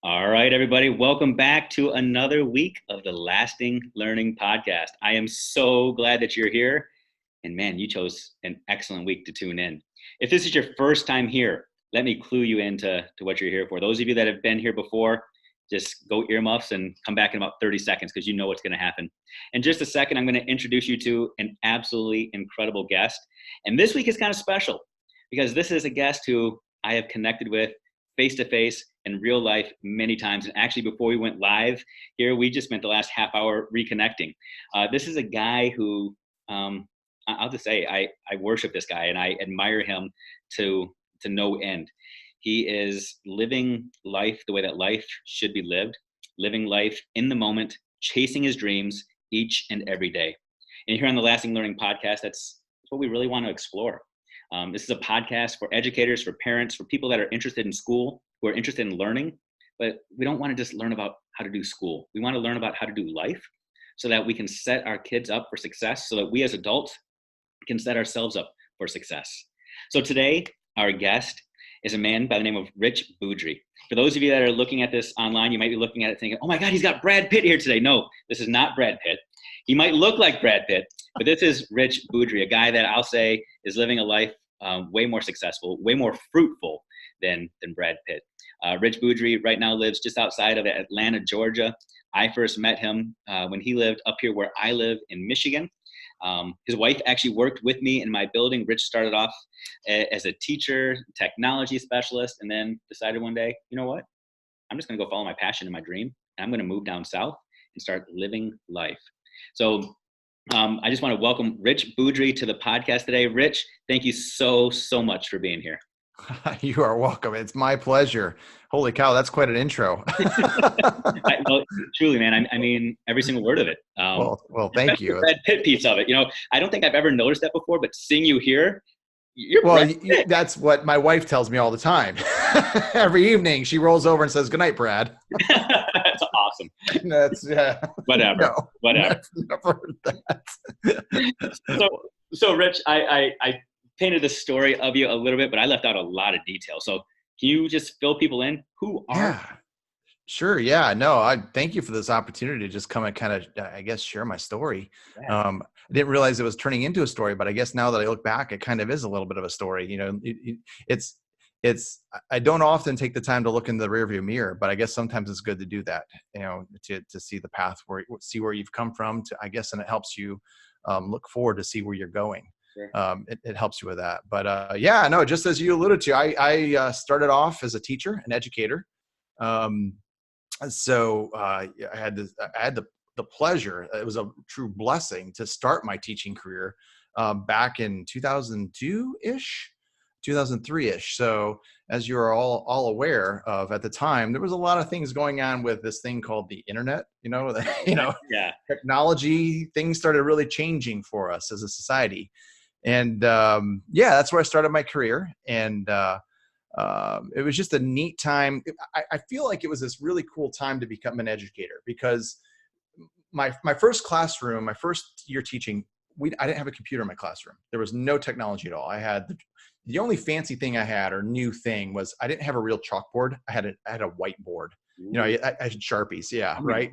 All right, everybody, welcome back to another week of the Lasting Learning Podcast. I am so glad that you're here. And man, you chose an excellent week to tune in. If this is your first time here, let me clue you into what you're here for. Those of you that have been here before, just go earmuffs and come back in about 30 seconds because you know what's going to happen. In just a second, I'm going to introduce you to an absolutely incredible guest. And this week is kind of special because this is a guest who I have connected with face to face in real life many times. And actually, before we went live here, we just spent the last half hour reconnecting. This is a guy who, I'll just say, I worship this guy and I admire him to no end. He is living life the way that life should be lived, living life in the moment, chasing his dreams each and every day. And here on the Lasting Learning Podcast, that's what we really want to explore. This is a podcast for educators, for parents, for people that are interested in school, who are interested in learning, but we don't want to just learn about how to do school. We want to learn about how to do life so that we can set our kids up for success, so that we as adults can set ourselves up for success. So today, our guest is a man by the name of Rich Boudry. For those of you that are looking at this online, you might be looking at it thinking, oh my God, he's got Brad Pitt here today. No, this is not Brad Pitt. He might look like Brad Pitt, but this is Rich Boudry, a guy that I'll say is living a life way more successful, way more fruitful than Brad Pitt. Rich Boudry right now lives just outside of Atlanta, Georgia. I first met him when he lived up here where I live in Michigan. His wife actually worked with me in my building. Rich started off as a teacher, technology specialist, and then decided one day, you know what? I'm just going to go follow my passion and my dream. And I'm going to move down south and start living life. So I just want to welcome Rich Boudry to the podcast today. Rich, thank you so much for being here. You are welcome. It's my pleasure. Holy cow, that's quite an intro. Truly, man. I mean, every single word of it. Well, thank you. The Brad Pitt piece of it. You know, I don't think I've ever noticed that before, but seeing you here, that's what my wife tells me all the time. Every evening, she rolls over and says, "Good night, Brad." That's awesome. That's whatever. No, whatever. Never that. So Rich, I painted the story of you a little bit, but I left out a lot of detail. So can you just fill people in? Who are you? Sure. Yeah. No, I thank you for this opportunity to just come and kind of, I guess, share my story. Yeah. I didn't realize it was turning into a story, but I guess now that I look back, it kind of is a little bit of a story. You know, I don't often take the time to look in the rearview mirror, but I guess sometimes it's good to do that, you know, to see the path see where you've come from and it helps you look forward to see where you're going. Sure. It helps you with that. But just as you alluded to, I started off as a teacher, an educator. So I had the pleasure. It was a true blessing to start my teaching career back in 2002-ish, 2003-ish. So as you're all aware of at the time, there was a lot of things going on with this thing called the internet. Yeah. Technology, things started really changing for us as a society. And that's where I started my career. And it was just a neat time. I feel like it was this really cool time to become an educator because my first classroom, my first year teaching, I didn't have a computer in my classroom. There was no technology at all. I had the only fancy thing I had or new thing was I didn't have a real chalkboard. I had a whiteboard. You know, I had Sharpies. Yeah. Right.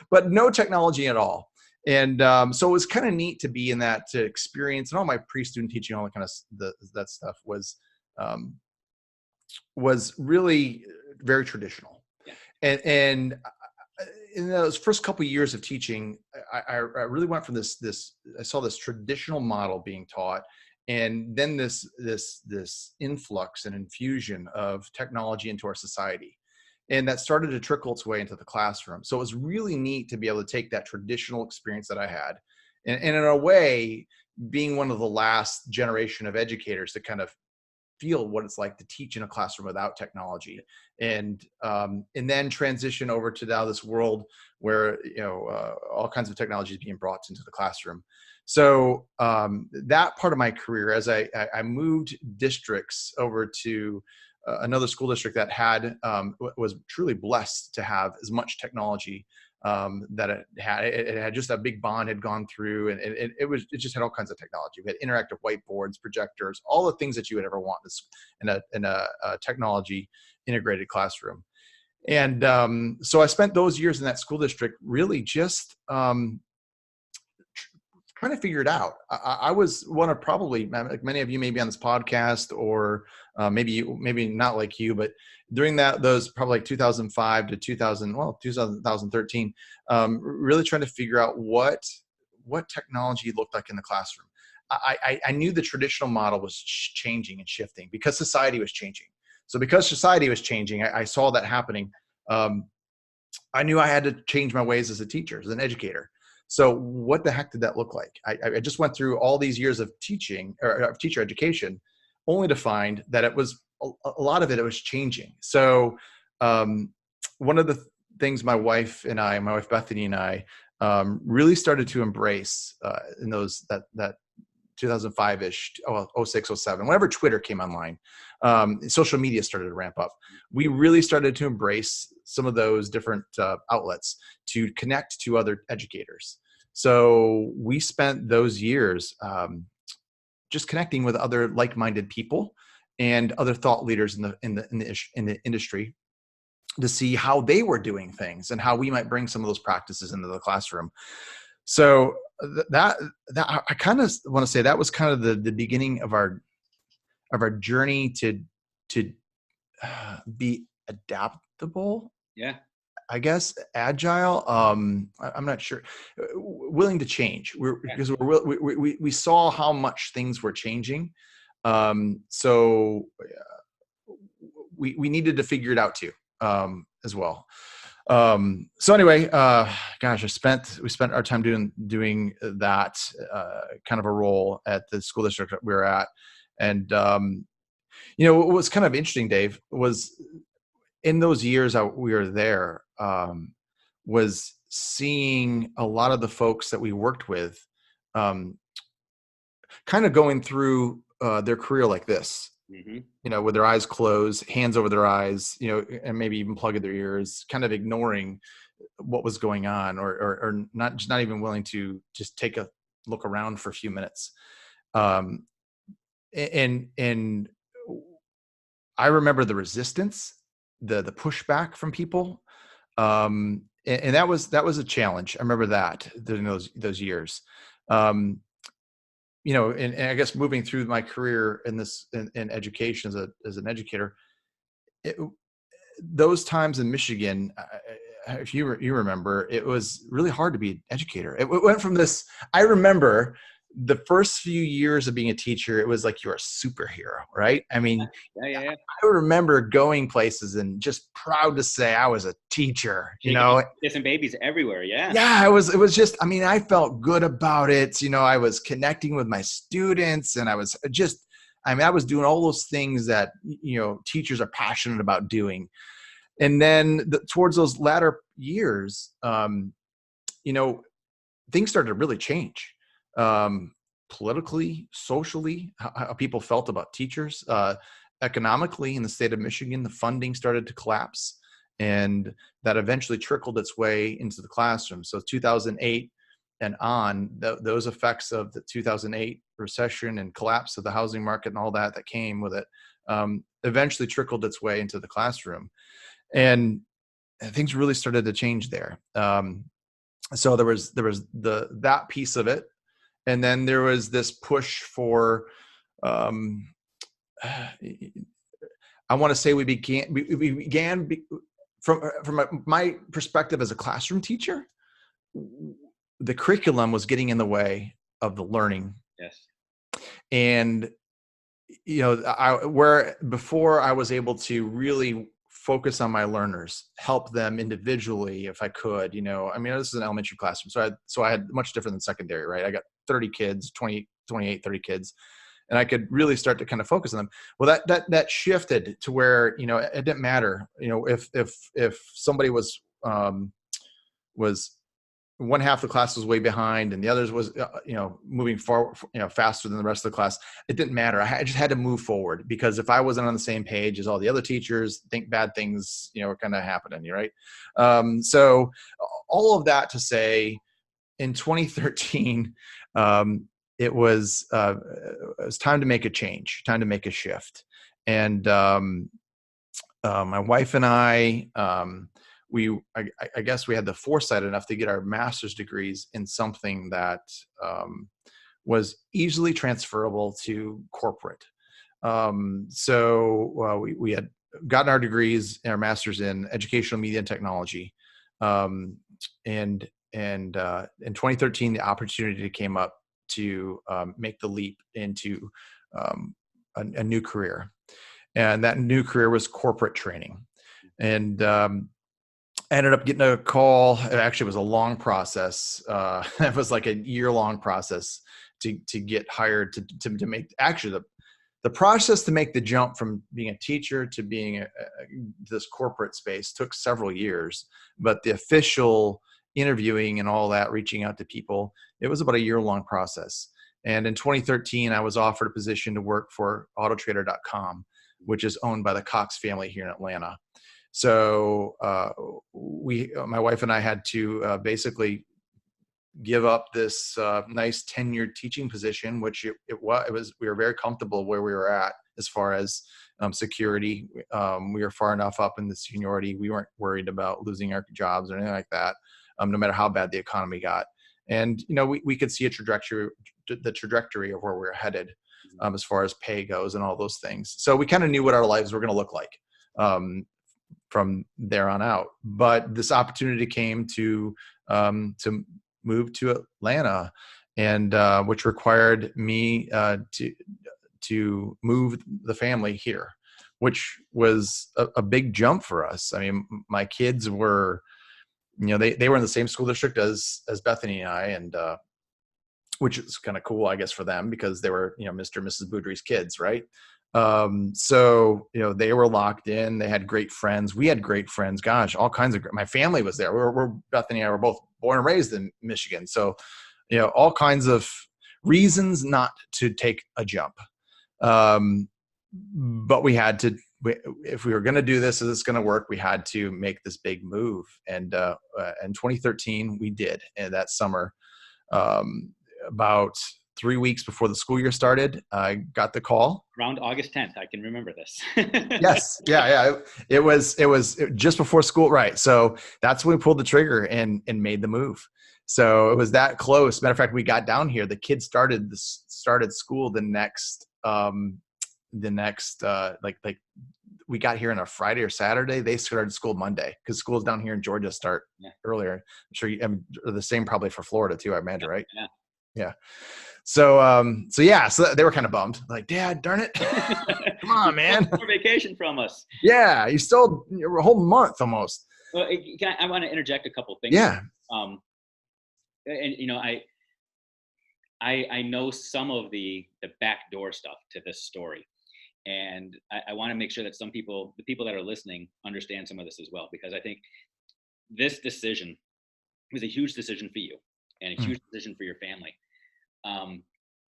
But no technology at all. And so it was kind of neat to be in that to experience, and all my pre-student teaching, all that kind of that stuff was really very traditional. Yeah. And in those first couple of years of teaching, I really went from this. I saw this traditional model being taught, and then this influx and infusion of technology into our society. And that started to trickle its way into the classroom. So it was really neat to be able to take that traditional experience that I had. And in a way, being one of the last generation of educators to kind of feel what it's like to teach in a classroom without technology. And then transition over to now this world where, all kinds of technology is being brought into the classroom. So that part of my career, as I moved districts over to another school district that was truly blessed to have as much technology that it had just a big bond had gone through, and it just had all kinds of technology. We had interactive whiteboards, projectors, all the things that you would ever want in a technology integrated classroom. And so I spent those years in that school district really just trying to figure it out. I was one of probably, like many of you maybe on this podcast, or maybe not like you, but during those probably like 2005 to 2013, really trying to figure out what technology looked like in the classroom. I knew the traditional model was changing and shifting because society was changing. So because society was changing, I saw that happening. I knew I had to change my ways as a teacher, as an educator. So what the heck did that look like? I just went through all these years of teaching or of teacher education, only to find that it was a lot of it was changing. So one of the things my wife Bethany and I really started to embrace in that 2005-ish, 06, 07, whenever Twitter came online, social media started to ramp up. We really started to embrace some of those different outlets to connect to other educators. So we spent those years just connecting with other like-minded people and other thought leaders in the industry to see how they were doing things and how we might bring some of those practices into the classroom. So that I kind of want to say that was kind of the beginning of our journey to be adaptable. Yeah. I guess agile. I'm not sure. Willing to change. Because we saw how much things were changing. So we needed to figure it out too, as well. So anyway, gosh, we spent our time doing that kind of a role at the school district that we were at. And, what was kind of interesting, Dave, was in those years we were there, was seeing a lot of the folks that we worked with, kind of going through their career like this. Mm-hmm. With their eyes closed, hands over their eyes, and maybe even plugging their ears, kind of ignoring what was going on, or not even willing to just take a look around for a few minutes. And I remember the resistance, the pushback from people. And that was a challenge. I remember that during those years. And I guess moving through my career in education as an educator, those times in Michigan, if you remember, it was really hard to be an educator. It went from this. I remember the first few years of being a teacher, it was like you're a superhero, right? I mean, yeah. I remember going places and just proud to say I was a teacher, Kissing babies everywhere. Yeah. Yeah. It was just, I felt good about it. I was connecting with my students, and I was doing all those things that, teachers are passionate about doing. And then towards those latter years, things started to really change. Politically, socially, how people felt about teachers, economically in the state of Michigan, the funding started to collapse, and that eventually trickled its way into the classroom. So 2008 and on, those effects of the 2008 recession and collapse of the housing market and all that came with it, eventually trickled its way into the classroom, and things really started to change there. So there was that piece of it. And then there was this push for, I want to say we began from my perspective as a classroom teacher, the curriculum was getting in the way of the learning. Yes. And, where before I was able to really focus on my learners, help them individually if I could, this is an elementary classroom. So I had much different than secondary, right? I got 30 kids, 28, 30 kids, and I could really start to kind of focus on them. Well, that shifted to where, it didn't matter, if somebody was one half the class was way behind and the others was, moving forward, faster than the rest of the class. It didn't matter. I just had to move forward, because if I wasn't on the same page as all the other teachers, think bad things, were kind of happening. Right. So all of that to say, in 2013, it was time to make a change, time to make a shift. And my wife and I guess we had the foresight enough to get our master's degrees in something that was easily transferable to corporate. So we had gotten our degrees and our master's in educational media and technology. And in 2013, the opportunity came up to make the leap into a new career. And that new career was corporate training. And I ended up getting a call. It actually was a long process. It was like a year-long process to get hired to make actually the process to make the jump from being a teacher to being this corporate space took several years, but the official interviewing and all that, reaching out to people, it was about a year-long process. And in 2013, I was offered a position to work for Autotrader.com, which is owned by the Cox family here in Atlanta. So my wife and I had to basically give up this nice tenured teaching position, which it was. We were very comfortable where we were at as far as security. We were far enough up in the seniority. We weren't worried about losing our jobs or anything like that, no matter how bad the economy got. And we could see the trajectory of where we were headed as far as pay goes and all those things. So we kind of knew what our lives were going to look like from there on out. But this opportunity came to move to Atlanta, and which required me to move the family here, which was a big jump for us. I mean, my kids were, they were in the same school district as Bethany and I, and which is kind of cool, I guess, for them because they were, Mr. and Mrs. Boudry's kids, right? So, they were locked in. They had great friends. We had great friends. Gosh, all kinds of my family was there. We're Bethany and I were both born and raised in Michigan. So, all kinds of reasons not to take a jump. But we had to, if we were going to do this, is this going to work? We had to make this big move. And in 2013, we did. And that summer, about 3 weeks before the school year started, I got the call. Around August 10th, I can remember this. Yes. Yeah. It was just before school. Right. So that's when we pulled the trigger and made the move. So it was that close. Matter of fact, we got down here. The kids started school the next like we got here on a Friday or Saturday. They started school Monday because schools down here in Georgia start earlier. I'm sure the same probably for Florida too, I imagine, right? Yeah. So they were kind of bummed. Like, Dad, darn it. Come on, man. More vacation from us. Yeah. You're a whole month almost. Well, I want to interject a couple of things. Yeah. And I know some of the backdoor stuff to this story. And I want to make sure that the people that are listening understand some of this as well, because I think this decision was a huge decision for you and a huge decision for your family.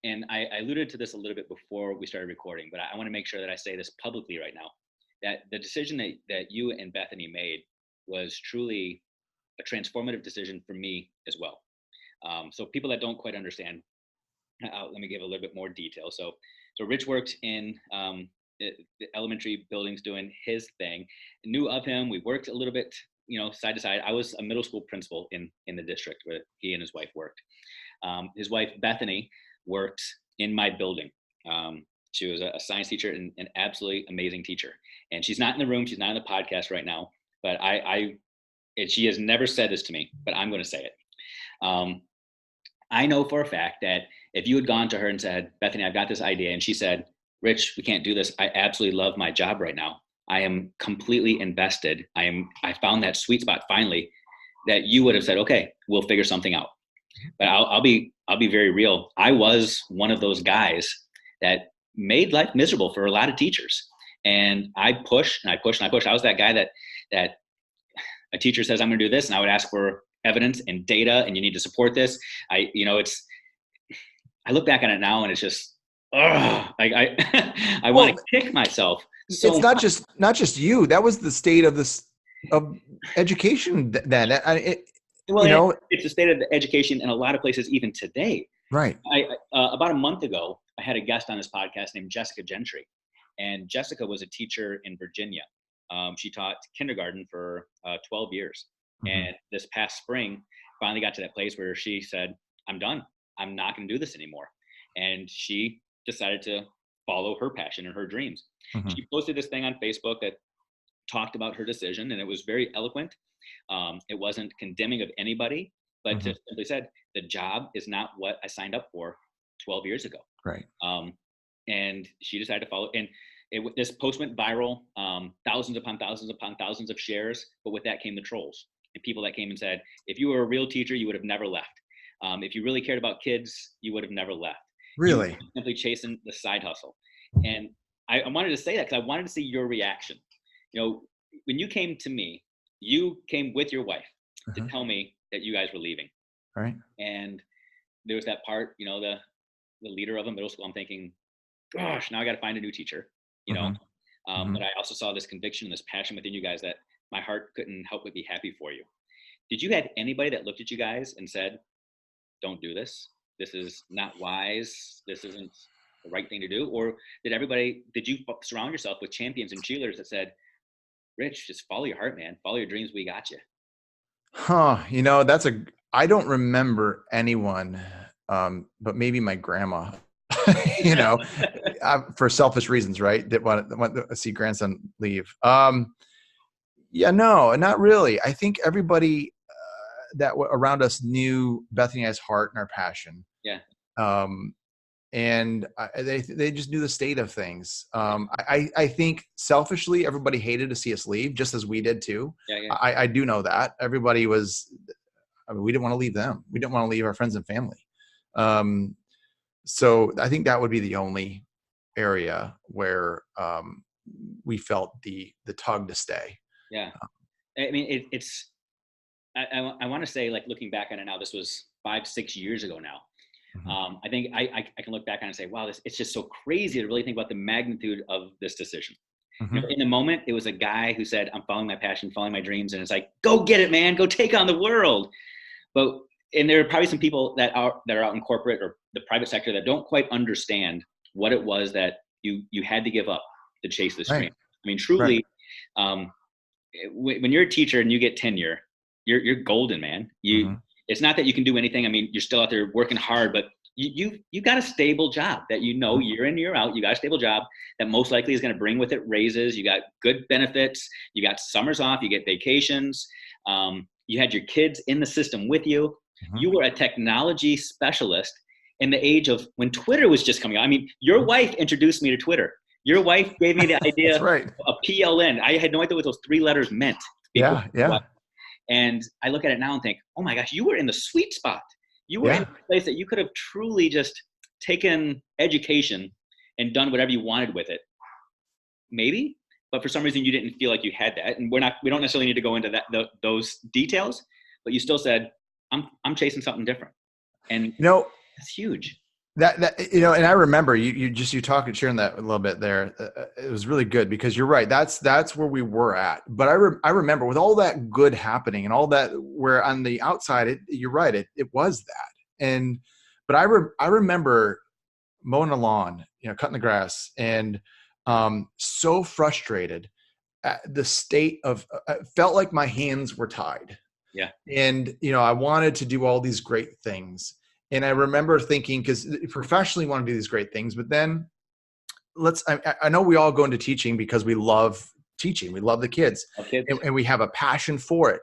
And I alluded to this a little bit before we started recording, but I want to make sure that I say this publicly right now, that the decision that you and Bethany made was truly a transformative decision for me as well. So people that don't quite understand, let me give a little bit more detail. So Rich worked in the elementary buildings doing his thing. Knew of him. We worked a little bit, side to side. I was a middle school principal in the district where he and his wife worked. His wife, Bethany, worked in my building. She was a science teacher and an absolutely amazing teacher. And she's not in the room. She's not in the podcast right now. But she has never said this to me, but I'm going to say it. I know for a fact that if you had gone to her and said, Bethany, I've got this idea, and she said, Rich, we can't do this. I absolutely love my job right now. I am completely invested. I found that sweet spot finally, that you would have said, okay, we'll figure something out. But I'll be very real. I was one of those guys that made life miserable for a lot of teachers. And I pushed and I pushed and I pushed. I was that guy that a teacher says, I'm going to do this. And I would ask for evidence and data, and you need to support this. I look back on it now and it's just, I want to kick myself. So it's not just you. That was the state of education then. Well, it's the state of the education in a lot of places even today. Right. About a month ago, I had a guest on this podcast named Jessica Gentry, and Jessica was a teacher in Virginia. She taught kindergarten for 12 years, and this past spring, finally got to that place where she said, "I'm done. I'm not going to do this anymore," and she decided to follow her passion and her dreams. She posted this thing on Facebook that talked about her decision, and it was very eloquent. It wasn't condemning of anybody, but just simply said, the job is not what I signed up for 12 years ago. Right. And she decided to follow. And this post went viral, thousands upon thousands of shares. But with that came the trolls and people that came and said, if you were a real teacher, you would have never left. If you really cared about kids, you would have never left. Really? You were simply chasing the side hustle. And I wanted to say that because I wanted to see your reaction. You know, when you came to me, you came with your wife to tell me that you guys were leaving. Right. And there was that part, you know, the leader of a middle school. I'm thinking, gosh, now I got to find a new teacher, you know. But I also saw this conviction, this passion within you guys that my heart couldn't help but be happy for you. Did you have anybody that looked at you guys and said, don't do this? This is not wise. This isn't the right thing to do? Or did you surround yourself with champions and cheerleaders that said, Rich, just follow your heart, man. Follow your dreams. We got you. You know, I don't remember anyone, but maybe my grandma, you know, for selfish reasons, right? That want to see grandson leave. Yeah, no, not really. I think everybody that around us knew Bethany and I's heart and our passion. Yeah. And they just knew the state of things. I think selfishly, everybody hated to see us leave, just as we did too. Yeah. I do know that everybody was. I mean, we didn't want to leave them. We didn't want to leave our friends and family. So I think that would be the only area where we felt the tug to stay. Yeah, I mean, it's. I want to say, like, looking back on it now, this was 5-6 years ago now. I think I can look back on it and say, wow, it's just so crazy to really think about the magnitude of this decision. You know, in the moment, it was a guy who said, I'm following my passion, following my dreams. And it's like, go get it, man. Go take on the world. And there are probably some people that are out in corporate or the private sector that don't quite understand what it was that you had to give up to chase this dream. I mean, truly, when you're a teacher and you get tenure, you're golden, man. It's not that you can do anything. I mean, you're still out there working hard, but you got a stable job that, you know, year in, year out. You got a stable job that most likely is going to bring with it raises. You got good benefits. You got summers off. You get vacations. You had your kids in the system with you. You were a technology specialist in the age of when Twitter was just coming out. I mean, your wife introduced me to Twitter. Your wife gave me the idea of PLN. I had no idea what those 3 letters meant. Yeah. And I look at it now and think, oh my gosh, you were in the sweet spot. You were in a place that you could have truly just taken education and done whatever you wanted with it. Maybe, but for some reason you didn't feel like you had that. And we don't necessarily need to go into those details, but you still said, I'm chasing something different. And you know, that's huge. That you know, and I remember you talking, sharing that a little bit there. It was really good because you're right. That's where we were at. But I remember with all that good happening and all that, where on the outside, you're right. It was that. But I remember mowing the lawn, you know, cutting the grass, and so frustrated at the state of. I felt like my hands were tied. Yeah. And you know, I wanted to do all these great things. And I remember thinking, because professionally we want to do these great things, but then I know we all go into teaching because we love teaching. We love the kids, and we have a passion for it.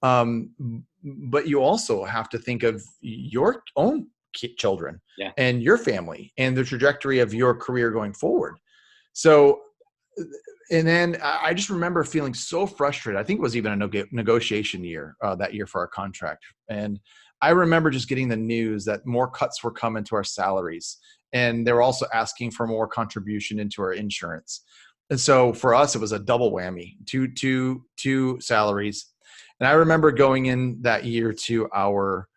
But you also have to think of your own children and your family and the trajectory of your career going forward. So, and then I just remember feeling so frustrated. I think it was even a negotiation year that year for our contract. And I remember just getting the news that more cuts were coming to our salaries, and they were also asking for more contribution into our insurance. And so for us, it was a double whammy, two salaries. And I remember going in that year to our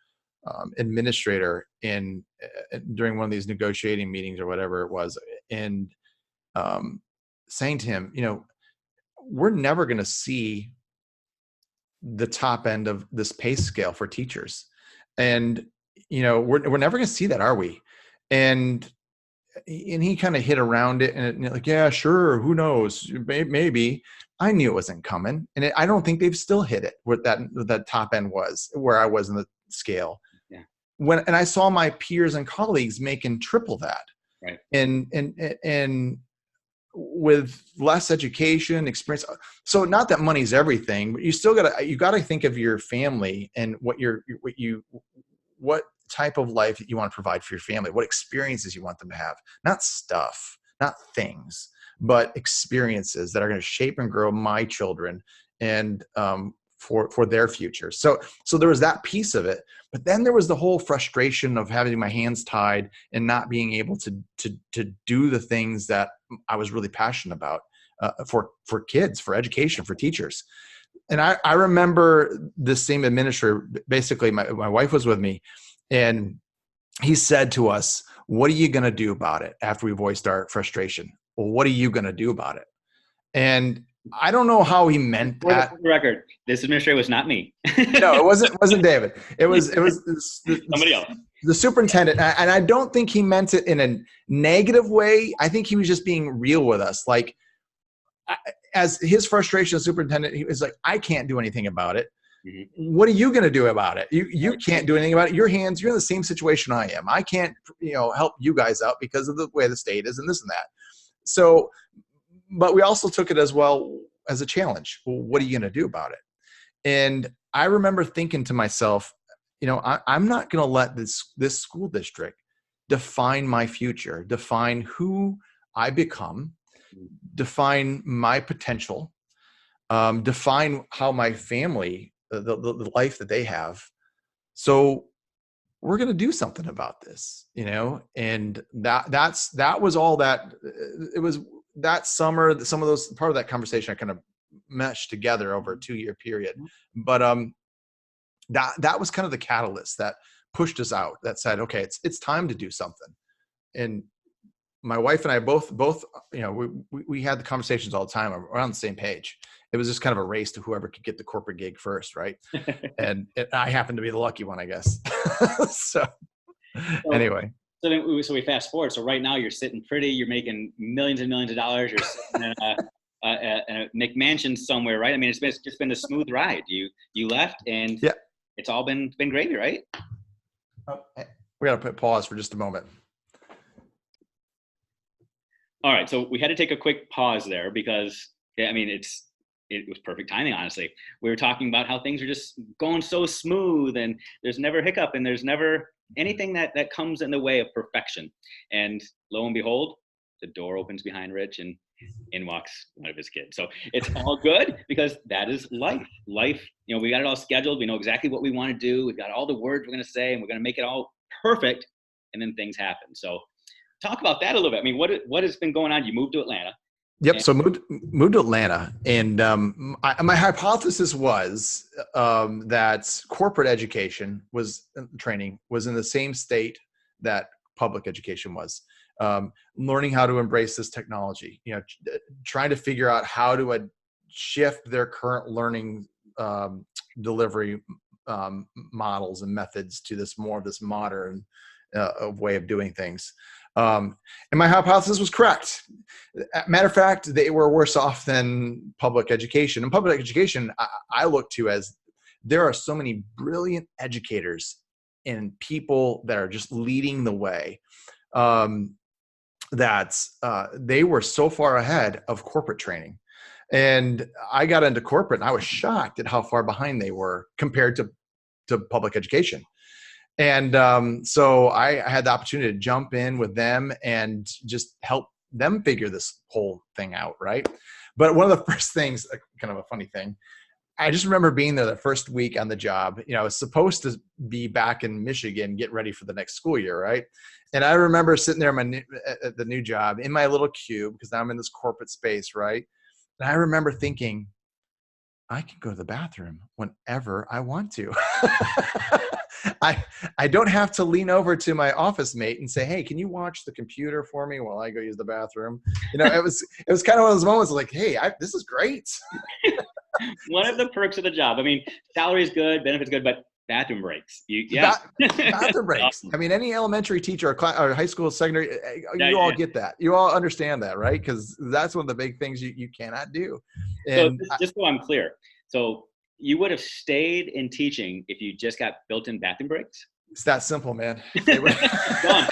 administrator during one of these negotiating meetings or whatever it was, and saying to him, you know, we're never going to see the top end of this pay scale for teachers. And, we're never going to see that, are we? And he kind of hit around it and like, yeah, sure. Who knows? Maybe. I knew it wasn't coming. And I don't think they've still hit it what that top end was, where I was in the scale. Yeah. And I saw my peers and colleagues making triple that. Right. And with less education experience. So not that money's everything, but you still gotta think of your family and what type of life that you want to provide for your family, what experiences you want them to have, not stuff, not things, but experiences that are going to shape and grow my children and for their future. So there was that piece of it, but then there was the whole frustration of having my hands tied and not being able to do the things that I was really passionate about for kids, for education, for teachers. And I remember the same administrator, basically my wife was with me, and he said to us, what are you going to do about it after we voiced our frustration? Well, what are you going to do about it? And I don't know how he meant that. For the record, this administrator was not me. No, it wasn't David. It was somebody else. The superintendent. And I don't think he meant it in a negative way. I think he was just being real with us. Like, as his frustration as superintendent, he was like, I can't do anything about it. Mm-hmm. What are you going to do about it? You can't do anything about it. You're in the same situation I am. I can't, help you guys out because of the way the state is and this and that. So, but we also took it as well as a challenge. Well, what are you going to do about it? And I remember thinking to myself, I'm not going to let this school district define my future, define who I become, define my potential, define how my family, the life that they have. So we're going to do something about this, and that was all that it was that summer. Some of those, part of that conversation I kind of meshed together over a 2-year period, but that was kind of the catalyst that pushed us out, that said, okay, it's time to do something. And my wife and I both, we had the conversations all the time. We're on the same page. It was just kind of a race to whoever could get the corporate gig first, right? And I happened to be the lucky one, I guess. So anyway. So we fast forward. So right now you're sitting pretty. You're making millions and millions of dollars. You're sitting in a McMansion somewhere, right? I mean, it's just been a smooth ride. You left, and yeah, it's all been gravy, right? Oh, we got to put pause for just a moment. All right, so we had to take a quick pause there because, I mean, it was perfect timing, honestly. We were talking about how things are just going so smooth, and there's never hiccup, and there's never anything that comes in the way of perfection. And lo and behold, the door opens behind Rich, and in walks one of his kids. So it's all good because that is life. Life, we got it all scheduled. We know exactly what we want to do. We've got all the words we're going to say, and we're going to make it all perfect, and then things happen. So talk about that a little bit. I mean, what has been going on? You moved to Atlanta. Yep. So moved to Atlanta, and my hypothesis was that corporate education training was in the same state that public education was. Learning how to embrace this technology, trying to figure out how to shift their current learning delivery models and methods to this modern way of doing things. And my hypothesis was correct. Matter of fact, they were worse off than public education. And public education, I look to as there are so many brilliant educators and people that are just leading the way. That they were so far ahead of corporate training. And I got into corporate and I was shocked at how far behind they were compared to public education. And so I had the opportunity to jump in with them and just help them figure this whole thing out, right? But one of the first things, kind of a funny thing, I just remember being there the first week on the job. I was supposed to be back in Michigan, get ready for the next school year, right? And I remember sitting there at the new job in my little cube, because now I'm in this corporate space, right? And I remember thinking, I can go to the bathroom whenever I want to. I don't have to lean over to my office mate and say, hey, can you watch the computer for me while I go use the bathroom? It was kind of one of those moments like, hey, this is great. One of the perks of the job. I mean, salary is good, benefits good, but bathroom breaks. Yeah. Bathroom breaks. Awesome. I mean, any elementary teacher or high school, secondary, Yeah, you all yeah. get that. You all understand that, right? Because that's one of the big things you cannot do. So And just so I'm clear, so you would have stayed in teaching if you just got built-in bathroom breaks? it's that simple, man. Done.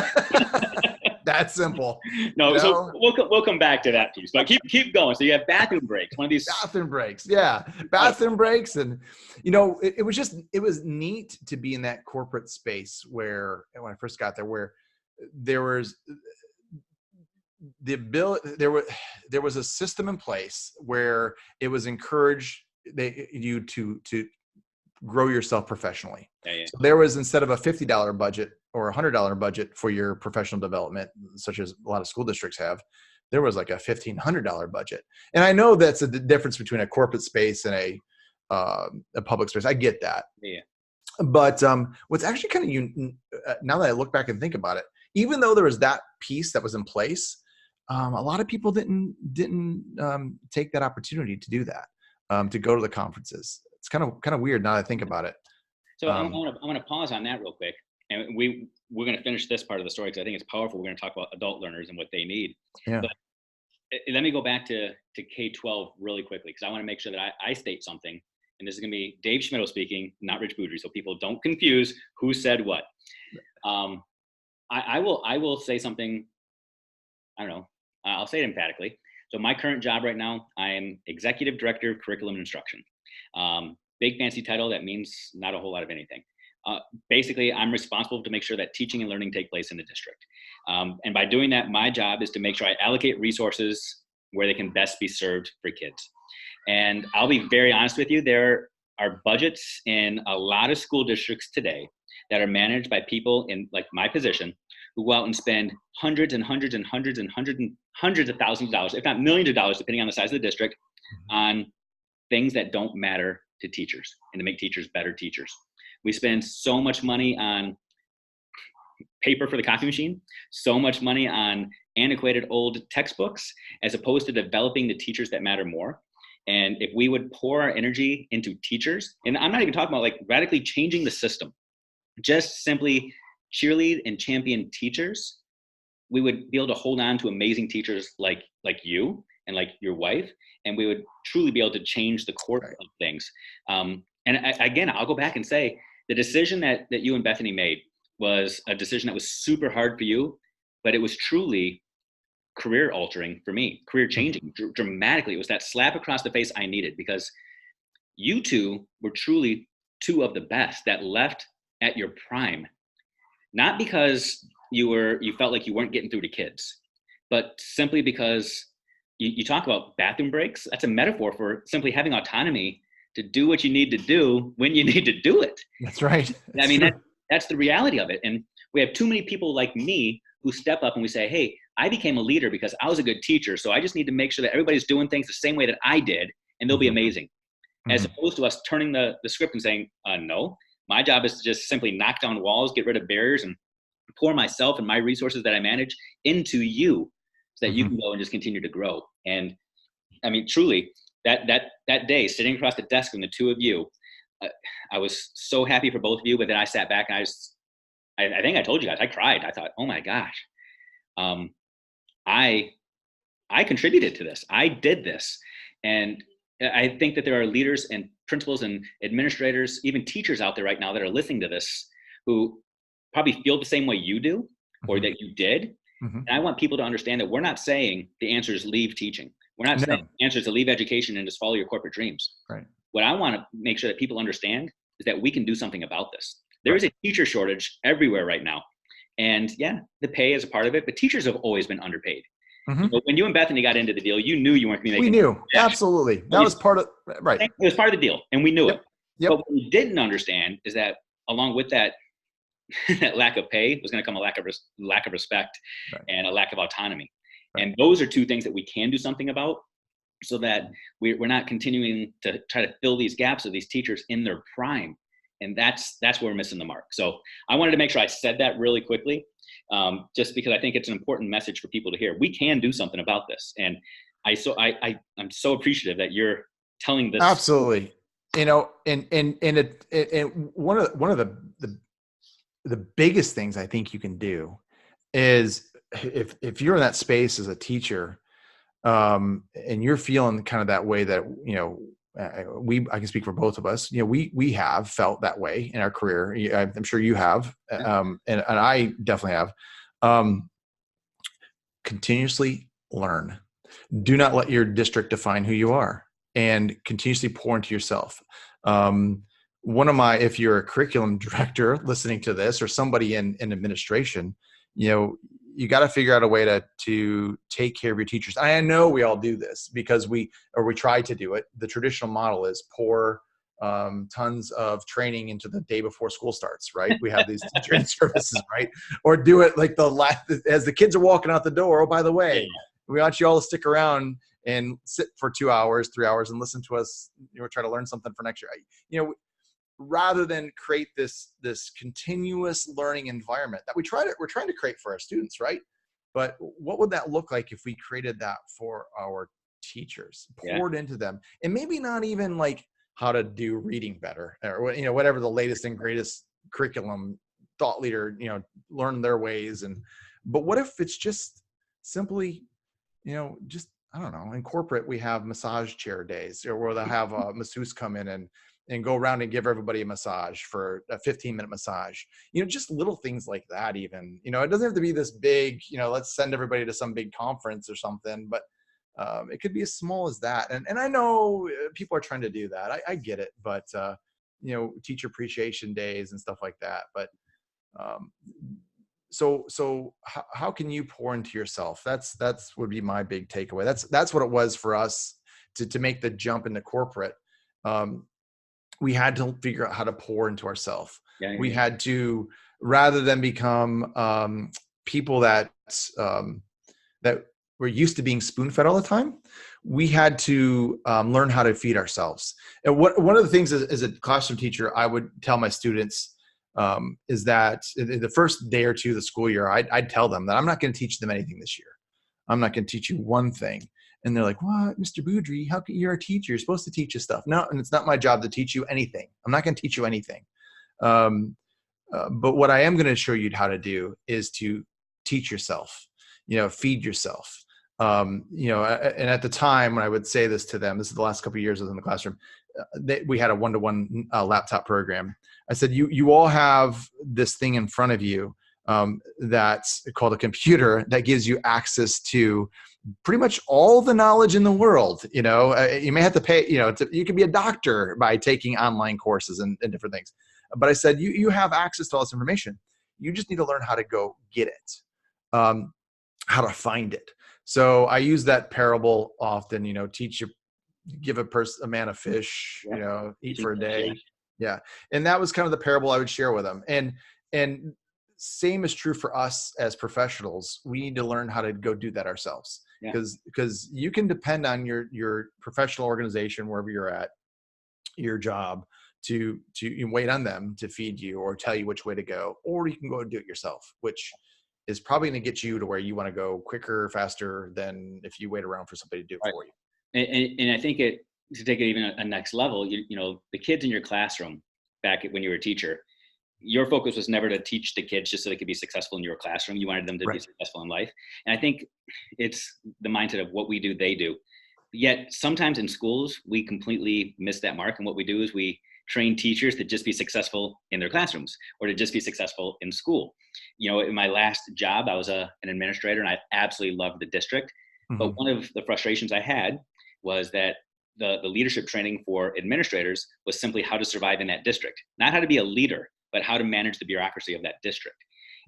That simple. No, You so know? we'll come back to that piece, but keep going. So you have bathroom breaks. One of these Bathroom breaks. Yeah. Bathroom breaks. And, it was neat to be in that corporate space where, when I first got there, where there was the ability, there was a system in place where it was encouraged you to grow yourself professionally. Yeah. So there was, instead of a $50 budget or $100 budget for your professional development, such as a lot of school districts have, there was like a $1,500 budget. And I know that's the difference between a corporate space and a public space. I get that. Yeah. But what's actually kind of now that I look back and think about it, even though there was that piece that was in place, a lot of people didn't take that opportunity to do that, to go to the conferences. It's kind of weird now that I think about it. So I'm going to pause on that real quick, and we're going to finish this part of the story because I think it's powerful. We're going to talk about adult learners and what they need. Yeah. But let me go back to K-12 really quickly, because I want to make sure that I state something. And this is going to be Dave Schmittou speaking, not Rich Boudry, so people don't confuse who said what. I will say something. I don't know. I'll say it emphatically. So my current job right now, I am Executive Director of Curriculum and Instruction. Big fancy title that means not a whole lot of anything. Basically, I'm responsible to make sure that teaching and learning take place in the district. And by doing that, my job is to make sure I allocate resources where they can best be served for kids. And I'll be very honest with you, there are budgets in a lot of school districts today that are managed by people in like my position who go out and spend hundreds and hundreds and hundreds and hundreds of thousands of dollars, if not millions of dollars, depending on the size of the district, on things that don't matter to teachers and to make teachers better teachers. We spend so much money on paper for the copy machine, so much money on antiquated old textbooks, as opposed to developing the teachers that matter more. And if we would pour our energy into teachers, and I'm not even talking about like radically changing the system, just simply cheerlead and champion teachers, we would be able to hold on to amazing teachers like you and like your wife, and we would truly be able to change the course of things. Again, I'll go back and say the decision that you and Bethany made was a decision that was super hard for you, but it was truly career altering for me, career changing dramatically. It was that slap across the face I needed, because you two were truly two of the best that left at your prime, not because you felt like you weren't getting through to kids, but simply because you talk about bathroom breaks. That's a metaphor for simply having autonomy to do what you need to do when you need to do it. That's right. That's the reality of it. And we have too many people like me who step up and we say, hey, I became a leader because I was a good teacher, so I just need to make sure that everybody's doing things the same way that I did, and they'll be amazing. Mm-hmm. As opposed to us turning the script and saying, no, my job is to just simply knock down walls, get rid of barriers, and pour myself and my resources that I manage into you so that you can go and just continue to grow. And I mean, truly, that day, sitting across the desk from the two of you, I was so happy for both of you, but then I sat back and I think I told you guys, I cried. I thought, oh my gosh, I contributed to this. I did this. And I think that there are leaders and principals and administrators, even teachers out there right now that are listening to this who probably feel the same way you do, or that you did. And I want people to understand that we're not saying the answer is leave teaching. We're not saying the answer is to leave education and just follow your corporate dreams. Right. What I want to make sure that people understand is that we can do something about this. There is a teacher shortage everywhere right now. And yeah, the pay is a part of it, but teachers have always been underpaid. So when you and Bethany got into the deal, you knew you weren't going to be making. We knew, absolutely. That was part of, right. It was part of the deal, and we knew it. Yep. But what we didn't understand is that along with that, that lack of pay was going to come a lack of respect and a lack of autonomy. And those are two things that we can do something about, so that we're not continuing to try to fill these gaps of these teachers in their prime. And that's where we're missing the mark. So I wanted to make sure I said that really quickly, just because I think it's an important message for people to hear. We can do something about this. And I'm so appreciative that you're telling this. Absolutely. And one of the biggest things I think you can do is if you're in that space as a teacher, and you're feeling kind of that way that, I can speak for both of us, we have felt that way in our career. I'm sure you have, and I definitely have. Continuously learn. Do not let your district define who you are, and continuously pour into yourself. If you're a curriculum director listening to this, or somebody in administration, you got to figure out a way to take care of your teachers. I know we all do this because we try to do it. The traditional model is pour tons of training into the day before school starts, right? We have these teacher services, right? Or do it like as the kids are walking out the door. Oh, by the way, we want you all to stick around and sit for 2 hours, 3 hours, and listen to us. Try to learn something for next year. Rather than create this continuous learning environment that we're trying to create for our students, right? But what would that look like if we created that for our teachers, poured into them, and maybe not even like how to do reading better, or whatever the latest and greatest curriculum thought leader learn their ways, but what if it's just simply just, I don't know, in corporate we have massage chair days, or where they'll have a masseuse come in and go around and give everybody a massage for a 15-minute massage. Just little things like that. Even, it doesn't have to be this big, let's send everybody to some big conference or something, but it could be as small as that. And I know people are trying to do that. I get it, but teacher appreciation days and stuff like that. But so how can you pour into yourself? That's would be my big takeaway. That's what it was for us to make the jump into corporate. We had to figure out how to pour into ourselves. We had to, rather than become people that were used to being spoon-fed all the time, we had to learn how to feed ourselves. And one of the things as a classroom teacher, I would tell my students is that in the first day or two of the school year, I'd tell them that I'm not going to teach them anything this year. I'm not going to teach you one thing. And they're like, "What, Mr. Boudry? How can you're a teacher? You're supposed to teach us stuff." No, and it's not my job to teach you anything. I'm not going to teach you anything. But what I am going to show you how to do is to teach yourself. Feed yourself. And at the time when I would say this to them, this is the last couple of years I was in the classroom, we had a one-to-one laptop program. I said, you all have this thing in front of you that's called a computer that gives you access to pretty much all the knowledge in the world. You may have to pay, you can be a doctor by taking online courses and different things. But I said, you have access to all this information. You just need to learn how to go get it, how to find it. So I use that parable often, give a man a fish, eat for a day. Yeah. And that was kind of the parable I would share with them. And same is true for us as professionals. We need to learn how to go do that ourselves, because you can depend on your professional organization, wherever you're at, your job, to wait on them to feed you or tell you which way to go, or you can go and do it yourself, which is probably going to get you to where you want to go quicker, faster than if you wait around for somebody to do it for you. And I think to take it even a next level, the kids in your classroom back when you were a teacher, your focus was never to teach the kids just so they could be successful in your classroom. You wanted them to be successful in life. And I think it's the mindset of what we do, they do. Yet sometimes in schools, we completely miss that mark. And what we do is we train teachers to just be successful in their classrooms or to just be successful in school. In my last job, I was an administrator, and I absolutely loved the district. Mm-hmm. But one of the frustrations I had was that the leadership training for administrators was simply how to survive in that district, not how to be a leader, but how to manage the bureaucracy of that district.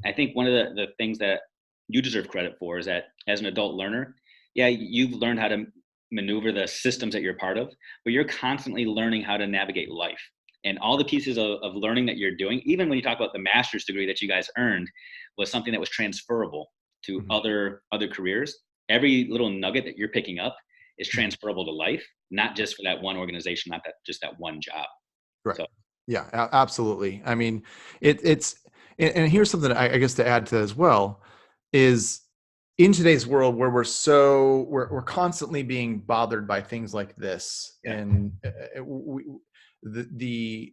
And I think one of the things that you deserve credit for is that as an adult learner, you've learned how to maneuver the systems that you're part of, but you're constantly learning how to navigate life. And all the pieces of learning that you're doing, even when you talk about the master's degree that you guys earned, was something that was transferable to other careers. Every little nugget that you're picking up is transferable to life, not just for that one organization, not just that one job. Right. So. Yeah, absolutely. I mean, it's, and here's something I guess to add to that as well is, in today's world where we're constantly being bothered by things like this, and the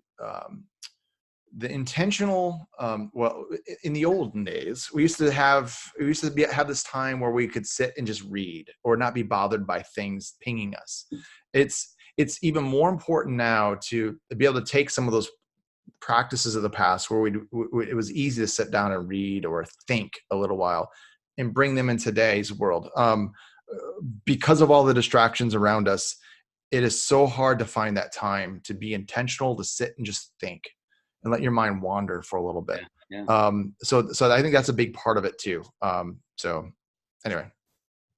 intentional, well, in the olden days, we used to have this time where we could sit and just read or not be bothered by things pinging us. It's even more important now to be able to take some of those practices of the past where it was easy to sit down and read or think a little while, and bring them in today's world. Because of all the distractions around us, it is so hard to find that time to be intentional, to sit and just think and let your mind wander for a little bit. So I think that's a big part of it too. So anyway.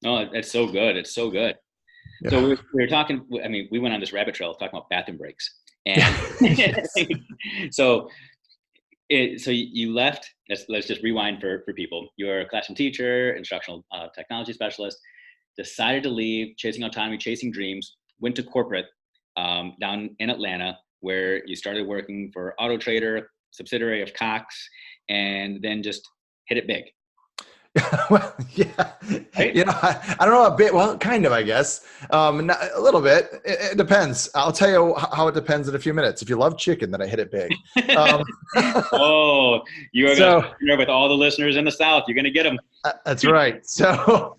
No, it's so good. It's so good. Yeah. So we were talking, I mean, we went on this rabbit trail talking about bathroom breaks. And so you left, let's just rewind for people. You're a classroom teacher, instructional technology specialist, decided to leave, chasing autonomy, chasing dreams, went to corporate down in Atlanta, where you started working for Auto Trader, subsidiary of Cox, and then just hit it big. Well, yeah, right? I don't know a bit. Well, kind of, I guess. Not, a little bit. It depends. I'll tell you how it depends in a few minutes. If you love chicken, then I hit it big. Oh, you are going to share with all the listeners in the South. You're going to get them. That's right. So,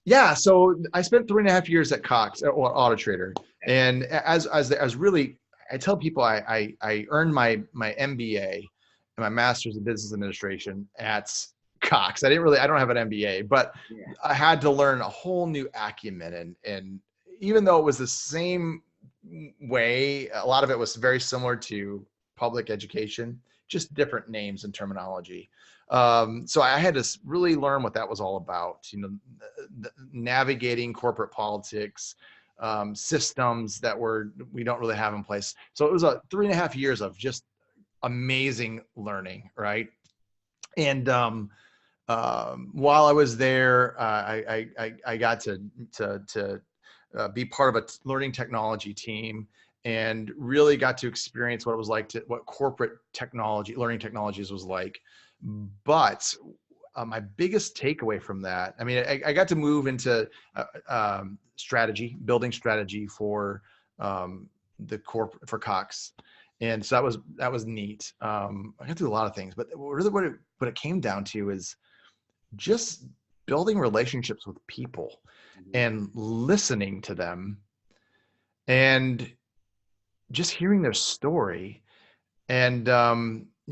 yeah. So I spent 3.5 years at Cox or Auto Trader, and as really, I tell people I earned my MBA and my master's in business administration at Cox. I don't have an MBA, but I had to learn a whole new acumen. And even though it was the same way, a lot of it was very similar to public education, just different names and terminology. So I had to really learn what that was all about, navigating corporate politics, systems that we don't really have in place. So it was 3.5 years of just amazing learning. Right. And, while I was there, I got to be part of a learning technology team, and really got to experience what it was like what corporate learning technologies was like. But my biggest takeaway from that, I mean, I got to move into building strategy for for Cox. And so that was neat. I got to do a lot of things, but really what it came down to is just building relationships with people and listening to them and just hearing their story, and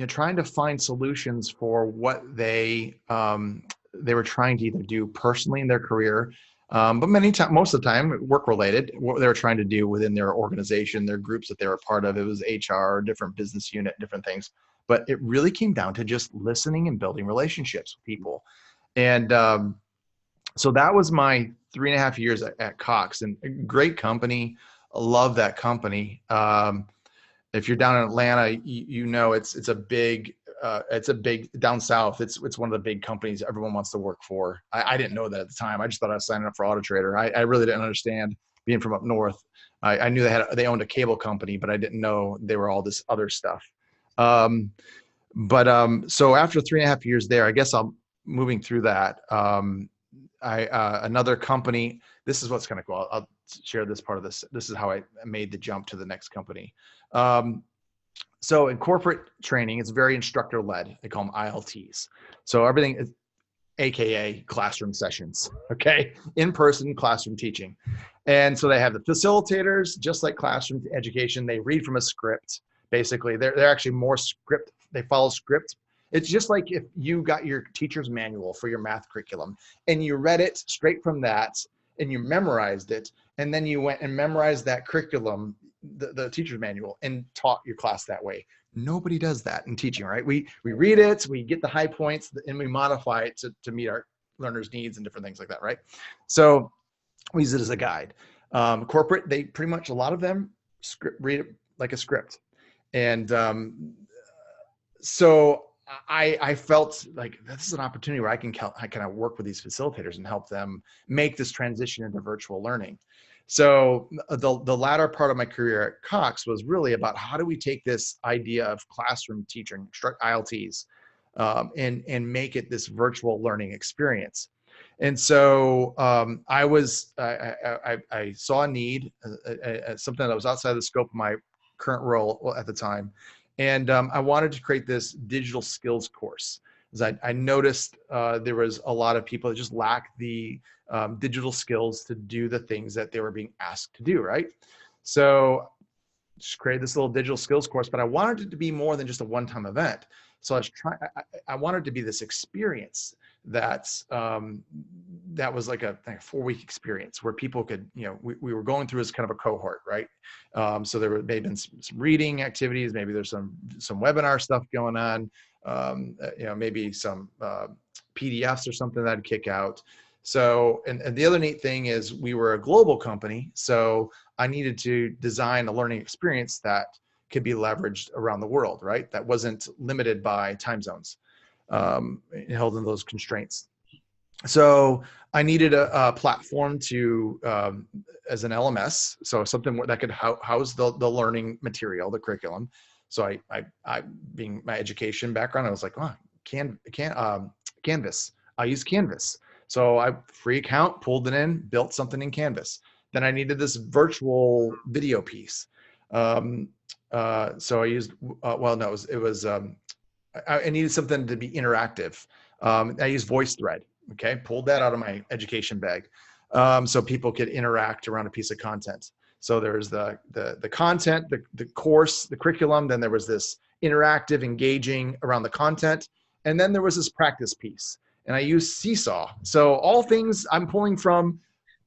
trying to find solutions for what they were trying to either do personally in their career, but most of the time work related, what they were trying to do within their organization, their groups that they were part of. It was HR, different business unit, different things, but it really came down to just listening and building relationships with people. And so that was my 3.5 years at Cox, and a great company. I love that company. If you're down in Atlanta, it's a big down south. It's one of the big companies everyone wants to work for. I didn't know that at the time. I just thought I was signing up for Auto Trader. I really didn't understand, being from up north. I knew they owned a cable company, but I didn't know they were all this other stuff. So after 3.5 years there, I guess moving through that, another company. This is what's kind of cool. I'll share this part of this. This is how I made the jump to the next company. So in corporate training, it's very instructor led. They call them ILTs. So everything is AKA classroom sessions. Okay. In-person classroom teaching. And so they have the facilitators, just like classroom education. They read from a script. Basically, they're actually more script. They follow script. It's just like if you got your teacher's manual for your math curriculum and you read it straight from that and you memorized it, and then you went and memorized that curriculum, the teacher's manual, and taught your class that way. Nobody does that in teaching, right? We read it, we get the high points, and we modify it to meet our learners' needs and different things like that, right? So we use it as a guide. Corporate, they pretty much, a lot of them read it like a script. And so I felt like this is an opportunity where I can kind of work with these facilitators and help them make this transition into virtual learning. So the latter part of my career at Cox was really about how do we take this idea of classroom teaching, ILTs, and make it this virtual learning experience. And so I saw a need, something that was outside the scope of my current role at the time. And I wanted to create this digital skills course. As I noticed there was a lot of people that just lacked the digital skills to do the things that they were being asked to do, right? So just created this little digital skills course, but I wanted it to be more than just a one-time event. So I wanted to be this experience that was like a 4-week experience where people could, we were going through as kind of a cohort, right? So there may have been some reading activities, maybe there's some webinar stuff going on, maybe some PDFs or something that I'd kick out. So, and the other neat thing is we were a global company, so I needed to design a learning experience that could be leveraged around the world, right? That wasn't limited by time zones, held in those constraints. So I needed a platform to, as an LMS, so something that could house the learning material, the curriculum. So I being my education background, I was like, oh, Canvas. I use Canvas. So I free account, pulled it in, built something in Canvas. Then I needed this virtual video piece. So I used, I needed something to be interactive. I used VoiceThread. Okay, pulled that out of my education bag, so people could interact around a piece of content. So there's the content, the course, the curriculum. Then there was this interactive, engaging around the content, and then there was this practice piece. And I used Seesaw. So all things I'm pulling from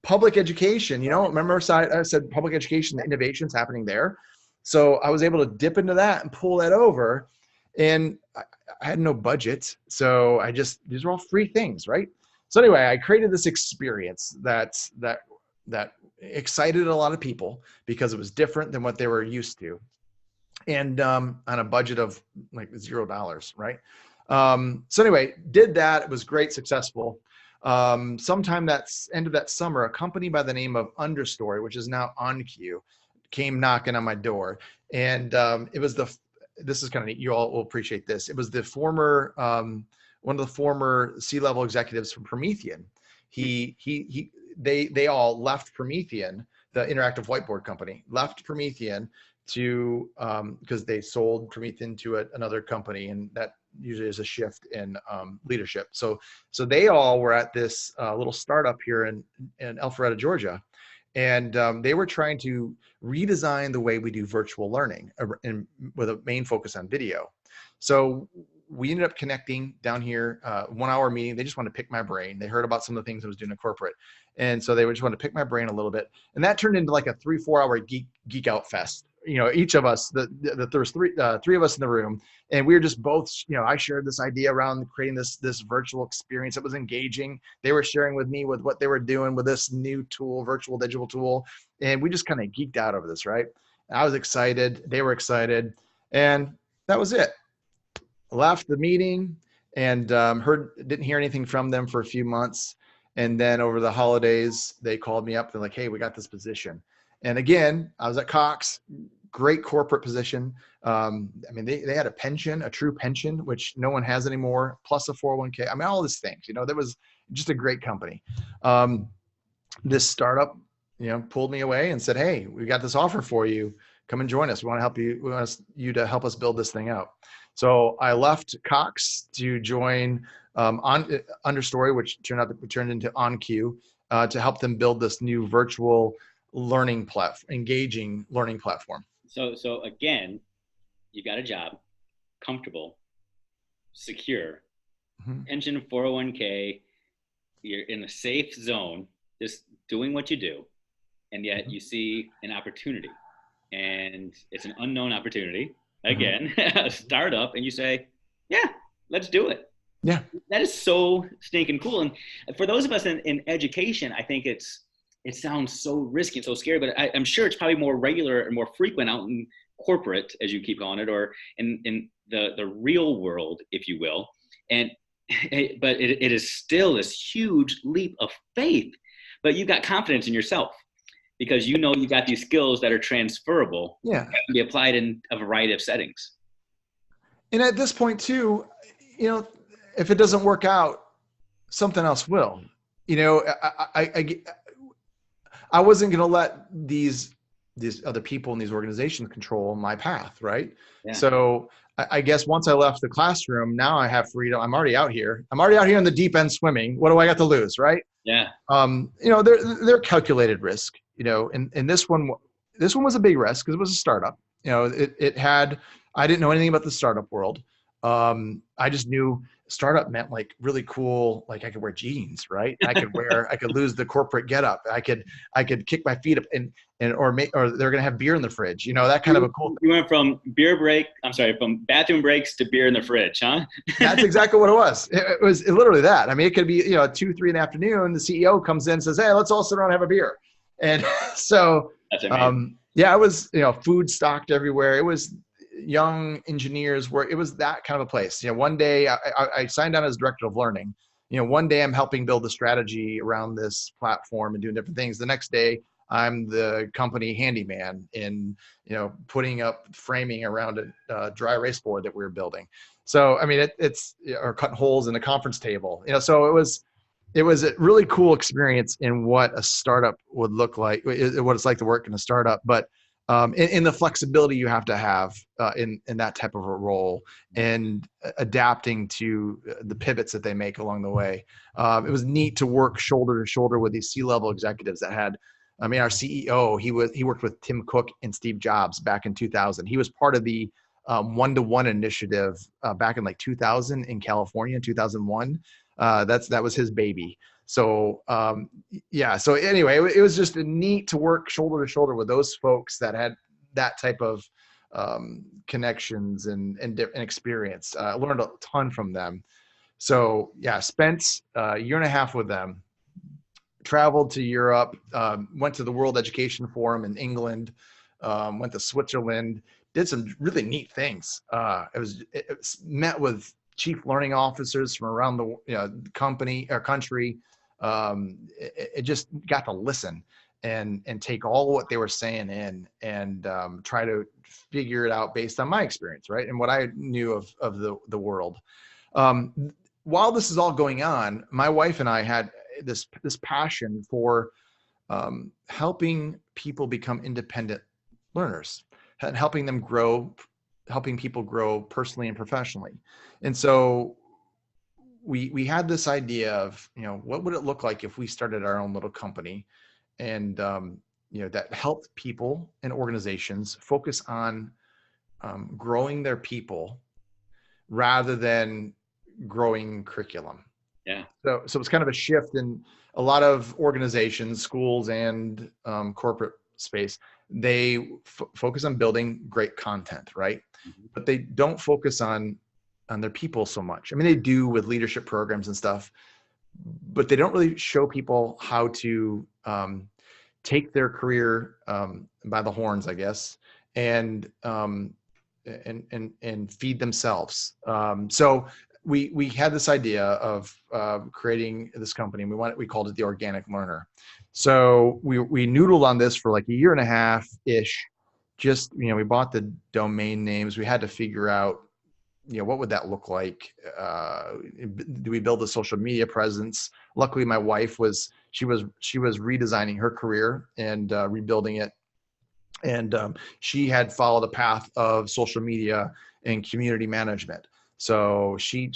public education. Remember I said public education, the innovations happening there. So I was able to dip into that and pull that over. And I had no budget. So these are all free things, right? So anyway, I created this experience that excited a lot of people because it was different than what they were used to. And on a budget of like $0, right? So anyway, did that. It was great, successful. Sometime end of that summer, a company by the name of Understory, which is now OnCue, came knocking on my door. And it was this is kind of neat. You all will appreciate this. It was the former, one of the former C-level executives from Promethean. They all left Promethean, the interactive whiteboard company, left Promethean to, because they sold Promethean to another company, and that usually is a shift in leadership. So they all were at this little startup here in Alpharetta, Georgia. And they were trying to redesign the way we do virtual learning with a main focus on video. So we ended up connecting down here, 1-hour meeting. They just wanted to pick my brain. They heard about some of the things I was doing in corporate. And so they just wanted to pick my brain a little bit. And that turned into like a 3-4 hour geek out fest. Each of us, there was three of us in the room, and we were just both, I shared this idea around creating this virtual experience that was engaging. They were sharing with me with what they were doing with this new tool, virtual digital tool. And we just kind of geeked out over this, right? I was excited. They were excited. And that was it. Left the meeting and didn't hear anything from them for a few months. And then over the holidays, they called me up. They're like, hey, we got this position. And again, I was at Cox, great corporate position. They had a pension, a true pension, which no one has anymore, plus a 401k. All these things, that was just a great company. This startup, pulled me away and said, hey, we got this offer for you. Come and join us. We want to help you. We want you to help us build this thing out. So I left Cox to join Understory, which turned into OnCue, to help them build this new virtual learning engaging learning platform. So again, you got a job, comfortable, secure, pension, 401k, you're in a safe zone, just doing what you do, and yet you see an opportunity, and it's an unknown opportunity. Again, a startup, and you say, yeah, let's do it. Yeah. That is so stinking cool. And for those of us in education, I think it sounds so risky and so scary, but I'm sure it's probably more regular and more frequent out in corporate, as you keep calling it, or in the real world, if you will. But it is still this huge leap of faith, but you've got confidence in yourself because you got these skills that are transferable. Yeah. That can be applied in a variety of settings. And at this point too, you know, if it doesn't work out, something else will. You know, I wasn't going to let these other people in these organizations control my path, right? Yeah. So I guess once I left the classroom, now I have freedom. I'm already out here. I'm already out here in the deep end swimming. What do I got to lose, right? Yeah. You know, they're calculated risk. You know, and this one was a big risk because it was a startup. You know, I didn't know anything about the startup world. I just knew startup meant like really cool, like I could wear jeans, right? I could lose the corporate getup. I could kick my feet up or they're going to have beer in the fridge, you know, that kind of a cool thing. You went from from bathroom breaks to beer in the fridge, huh? That's exactly what it was. It was literally that. I mean, it could be, you know, 2-3 in the afternoon, the CEO comes in and says, hey, let's all sit around and have a beer. And so, that's amazing. yeah, it was, you know, food stocked everywhere. It was young engineers where it was that kind of a place. You know, one day I signed on as director of learning. You know, one day I'm helping build the strategy around this platform and doing different things. The next day I'm the company handyman in, you know, putting up framing around a dry erase board that we were building. So, I mean, it's or cutting holes in a conference table, you know, so it was a really cool experience in what a startup would look like, what it's like to work in a startup, but in the flexibility you have to have in that type of a role and adapting to the pivots that they make along the way. It was neat to work shoulder to shoulder with these C-level executives that had, I mean, our CEO, he worked with Tim Cook and Steve Jobs back in 2000. He was part of the one-to-one initiative back in like 2000 in California in 2001. That was his baby. So yeah. So anyway, it was just neat to work shoulder to shoulder with those folks that had that type of connections and experience. I learned a ton from them. So yeah, spent a year and a half with them. Traveled to Europe. Went to the World Education Forum in England. Went to Switzerland. Did some really neat things. It was met with chief learning officers from around the company or country. It just got to listen and take all what they were saying in and try to figure it out based on my experience, right? And what I knew of the world. While this is all going on, my wife and I had this passion for helping people become independent learners and helping people grow personally and professionally. And so we had this idea of, you know, what would it look like if we started our own little company and, you know, that helped people and organizations focus on growing their people rather than growing curriculum. Yeah. So it's kind of a shift in a lot of organizations, schools and corporate space. They focus on building great content, right? Mm-hmm. But they don't focus on their people so much. I mean, they do with leadership programs and stuff, but they don't really show people how to take their career by the horns, I guess, and feed themselves. So we had this idea of creating this company. We called it the Organic Learner. So we noodled on this for like a year and a half ish. Just, you know, we bought the domain names. We had to figure out, you know, what would that look like? Do we build a social media presence? Luckily, my wife was redesigning her career and rebuilding it. And she had followed a path of social media and community management. So she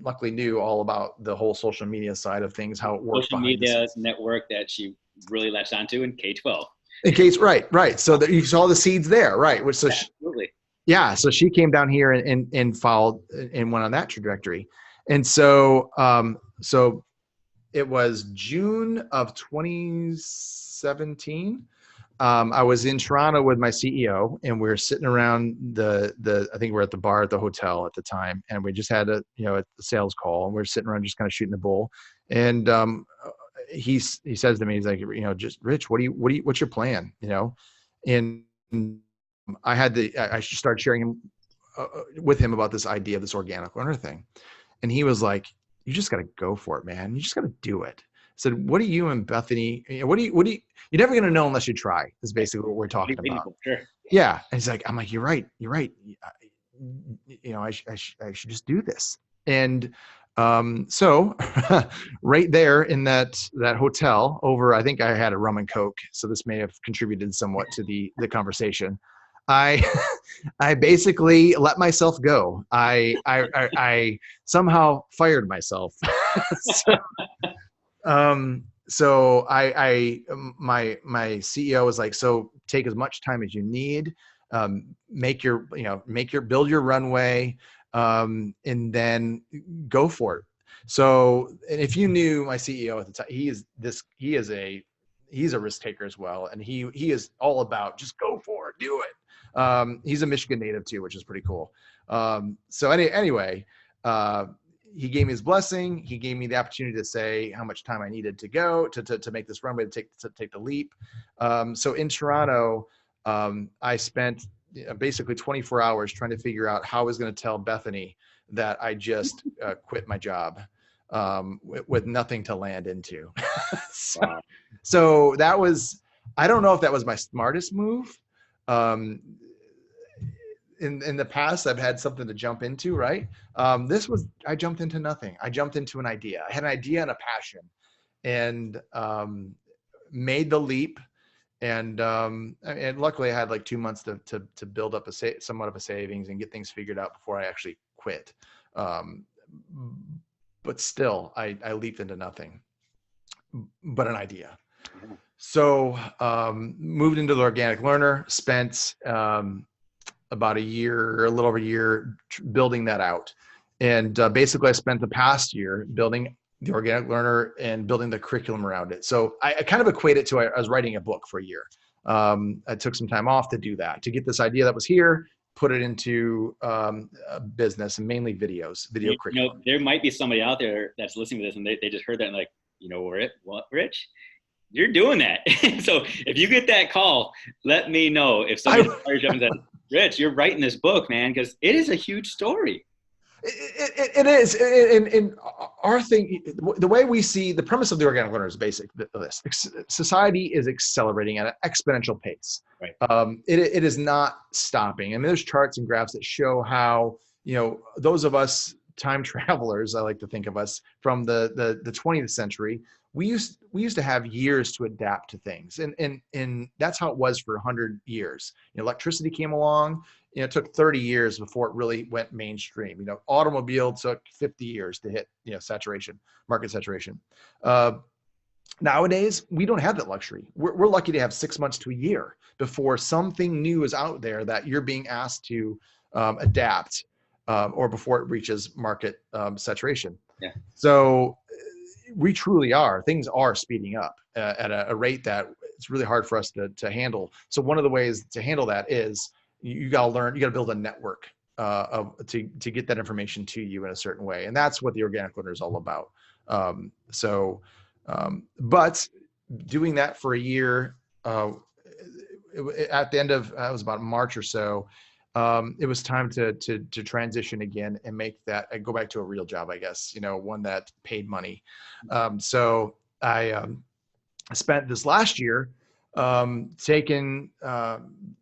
luckily knew all about the whole social media side of things, how it works. Social media network that she really latched onto in K-12. In case, right. So that you saw the seeds there, right? Which so absolutely. So she came down here and followed and went on that trajectory. And so so it was June of 2017. I was in Toronto with my CEO and we were sitting around I think we were at the bar at the hotel at the time. And we just had a sales call and we were sitting around just kind of shooting the bull. And he says to me, he's like, you know, just Rich, what's your plan? You know? And I started sharing with him about this idea of this organic learner thing. And he was like, you just got to go for it, man. You just got to do it. I said, what do you and Bethany, you're never going to know unless you try, is basically what we're talking about. Sure. Yeah. And he's like, I'm like, you're right. You know, I should just do this. And so right there in that hotel over, I think I had a rum and Coke, so this may have contributed somewhat to the conversation. I I basically let myself go. I somehow fired myself. so, my CEO was like, so take as much time as you need, build your runway, and then go for it. So, and if you knew my CEO at the time, he's a risk taker as well, and he is all about just go for it, do it. He's a Michigan native too, which is pretty cool. Anyway, he gave me his blessing. He gave me the opportunity to say how much time I needed to go to make this runway, to take the leap. So in Toronto, I spent basically 24 hours trying to figure out how I was going to tell Bethany that I just quit my job with nothing to land into. so that was, I don't know if that was my smartest move. In the past, I've had something to jump into, right? I jumped into nothing. I jumped into an idea. I had an idea and a passion, and made the leap. And luckily I had like 2 months to build up somewhat of a savings and get things figured out before I actually quit. But still, I leaped into nothing but an idea. So moved into the Organic Learner, spent about a little over a year building that out. And basically I spent the past year building the Organic Learner and building the curriculum around it. So I kind of equate it to, I was writing a book for a year. I took some time off to do that, to get this idea that was here, put it into a business, and mainly video curriculum. There might be somebody out there that's listening to this and they just heard that and like, what, Rich? You're doing that. So if you get that call, let me know. If somebody fires you up and says, Rich, you're writing this book, man, because it is a huge story. It is. And our thing, the way we see the premise of the Organic Learner is basic. This society is accelerating at an exponential pace. Right. It is not stopping. I mean, there's charts and graphs that show how, those of us time travelers, I like to think of us, from the 20th century, we used to have years to adapt to things, and that's how it was for 100 years. Electricity came along. It took 30 years before it really went mainstream. Automobile took 50 years to hit market saturation. Nowadays, we don't have that luxury. We're lucky to have 6 months to a year before something new is out there that you're being asked to adapt, or before it reaches market saturation. Yeah. So things are speeding up at a rate that it's really hard for us to handle. So one of the ways to handle that is you got to build a network to get that information to you in a certain way. And that's what the Organic Learner is all about. But doing that for a year, at the end of, it was about March or so, it was time to transition again and go back to a real job, I guess, one that paid money. So I spent this last year taking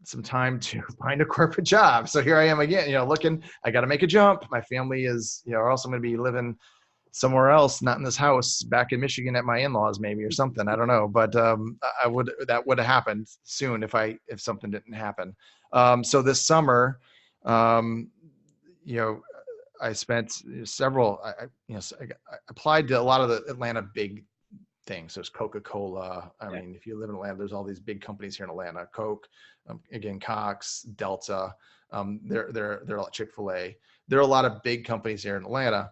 some time to find a corporate job. So here I am again, looking. I got to make a jump. My family is, or else I'm going to be living somewhere else, not in this house back in Michigan at my in-laws maybe, or something. I don't know, but that would have happened soon if something didn't happen. So this summer, I spent several. I applied to a lot of the Atlanta big things. There's Coca-Cola. I mean, if you live in Atlanta, there's all these big companies here in Atlanta. Coke, again, Cox, Delta. They're a lot. Chick-fil-A. There are a lot of big companies here in Atlanta.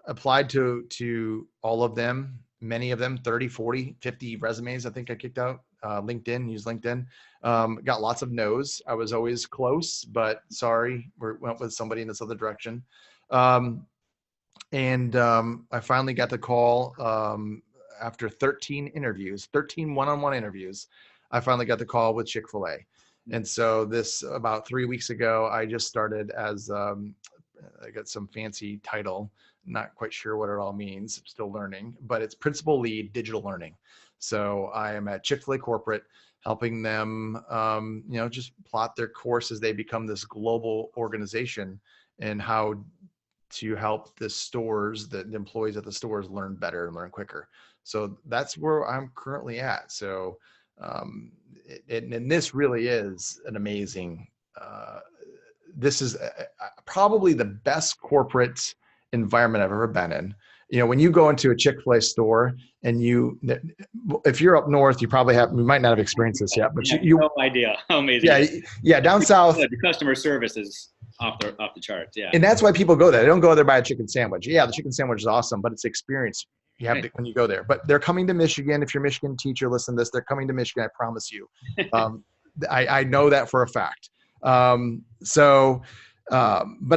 Applied to all of them, many of them, 30, 40, 50 resumes I think I kicked out. Use LinkedIn. Got lots of no's. I was always close, but sorry, went with somebody in this other direction. And I finally got the call after 13 one-on-one interviews. I finally got the call with Chick-fil-A. And so this, about 3 weeks ago, I just started as, I got some fancy title. Not quite sure what it all means. Still learning, but it's Principal Lead Digital Learning. So I am at Chick-fil-A Corporate, helping them, just plot their course as they become this global organization, and how to help the stores, the employees at the stores learn better and learn quicker. So that's where I'm currently at. So, and this really is an amazing, this is probably the best corporate environment I've ever been in. You know, when you go into a Chick-fil-A store and if you're up north, you might not have experienced this yet, but you no idea how amazing. Yeah. Down south, the customer service is off the charts. Yeah. And that's why people go there. They don't go there to buy a chicken sandwich. Yeah, the chicken sandwich is awesome, but it's the experience you have when you go there. But they're coming to Michigan. If you're a Michigan teacher, listen to this. They're coming to Michigan. I promise you. I know that for a fact. But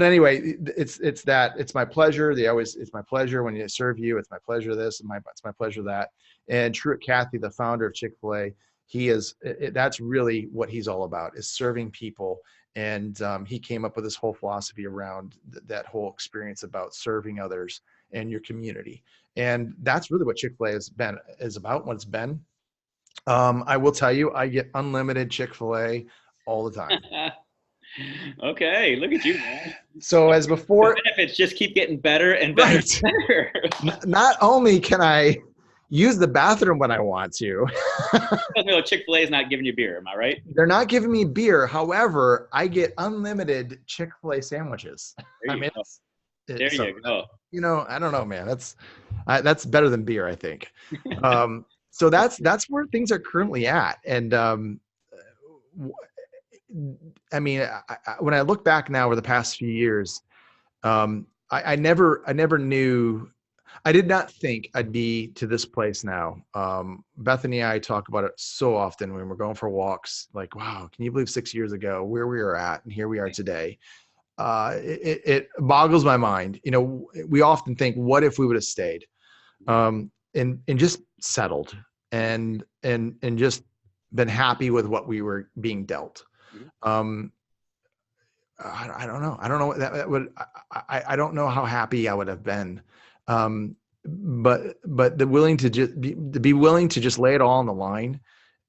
anyway, it's my pleasure. It's my pleasure when you serve you. It's my pleasure this, and it's my pleasure that. And Truett Cathy, the founder of Chick-fil-A, that's really what he's all about, is serving people. And he came up with this whole philosophy around that whole experience about serving others and your community. And that's really what Chick-fil-A is about, what it's been. I will tell you, I get unlimited Chick-fil-A all the time. Okay, look at you, man. So as before, the benefits just keep getting better and better. Right. And better. Not only can I use the bathroom when I want to. No, Chick-fil-A is not giving you beer, am I right? They're not giving me beer. However, I get unlimited Chick-fil-A sandwiches. There you go. You know, I don't know, man. That's better than beer, I think. So that's where things are currently at. And I mean, when I look back now over the past few years, I never knew. I did not think I'd be to this place now. Bethany and I talk about it so often when we're going for walks. Like, wow, can you believe 6 years ago where we were at and here we are today? It boggles my mind. You know, we often think, what if we would have stayed, and just settled and just been happy with what we were being dealt. I don't know. I don't know what that would. I don't know how happy I would have been. But the willing to just be willing to just lay it all on the line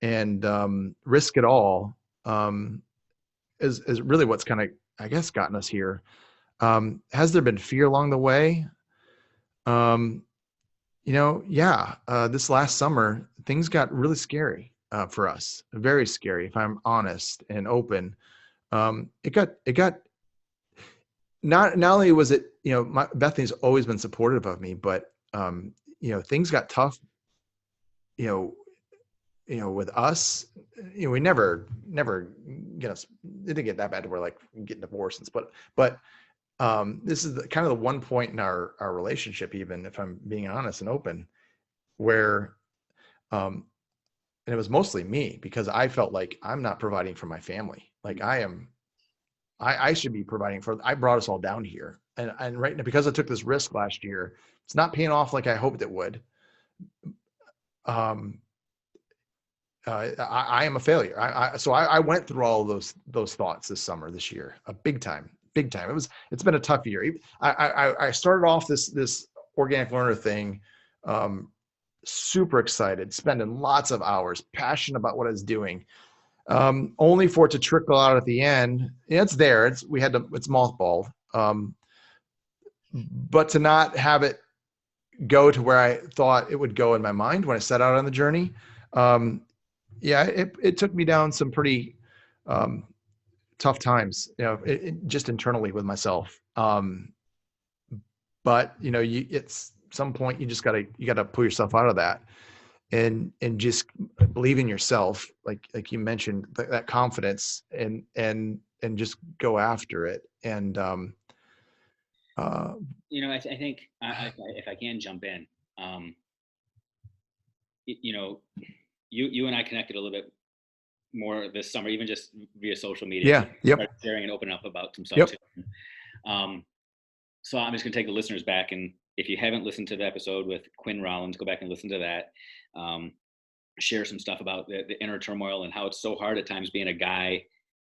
and risk it all is really what's kind of, I guess, gotten us here. Has there been fear along the way? This last summer things got really scary for us, very scary. If I'm honest and open, it got. Not only was it, Bethany's always been supportive of me, but, things got tough, with us, we never it didn't get that bad to where like getting divorced, but this is kind of the one point in our relationship, even if I'm being honest and open, where, and it was mostly me, because I felt like I'm not providing for my family. Like I should be providing I brought us all down here. And right now, because I took this risk last year, it's not paying off like I hoped it would. I am a failure. So I went through all of those thoughts this year, big time. It's been a tough year. I started off this organic learner thing, super excited, spending lots of hours, passionate about what I was doing. Only for it to trickle out at the end. It's there. It's mothballed. But to not have it go to where I thought it would go in my mind when I set out on the journey. It took me down some pretty tough times, just internally with myself. But it's some point you gotta pull yourself out of that. And just believe in yourself, like you mentioned, that confidence, and just go after it. And I think if I can jump in, you and I connected a little bit more this summer, even just via social media. Yeah. Yep. Sharing and opening up about some stuff too. So I'm just gonna take the listeners back, and if you haven't listened to the episode with Quinn Rollins, go back and listen to that. Share some stuff about the inner turmoil and how it's so hard at times being a guy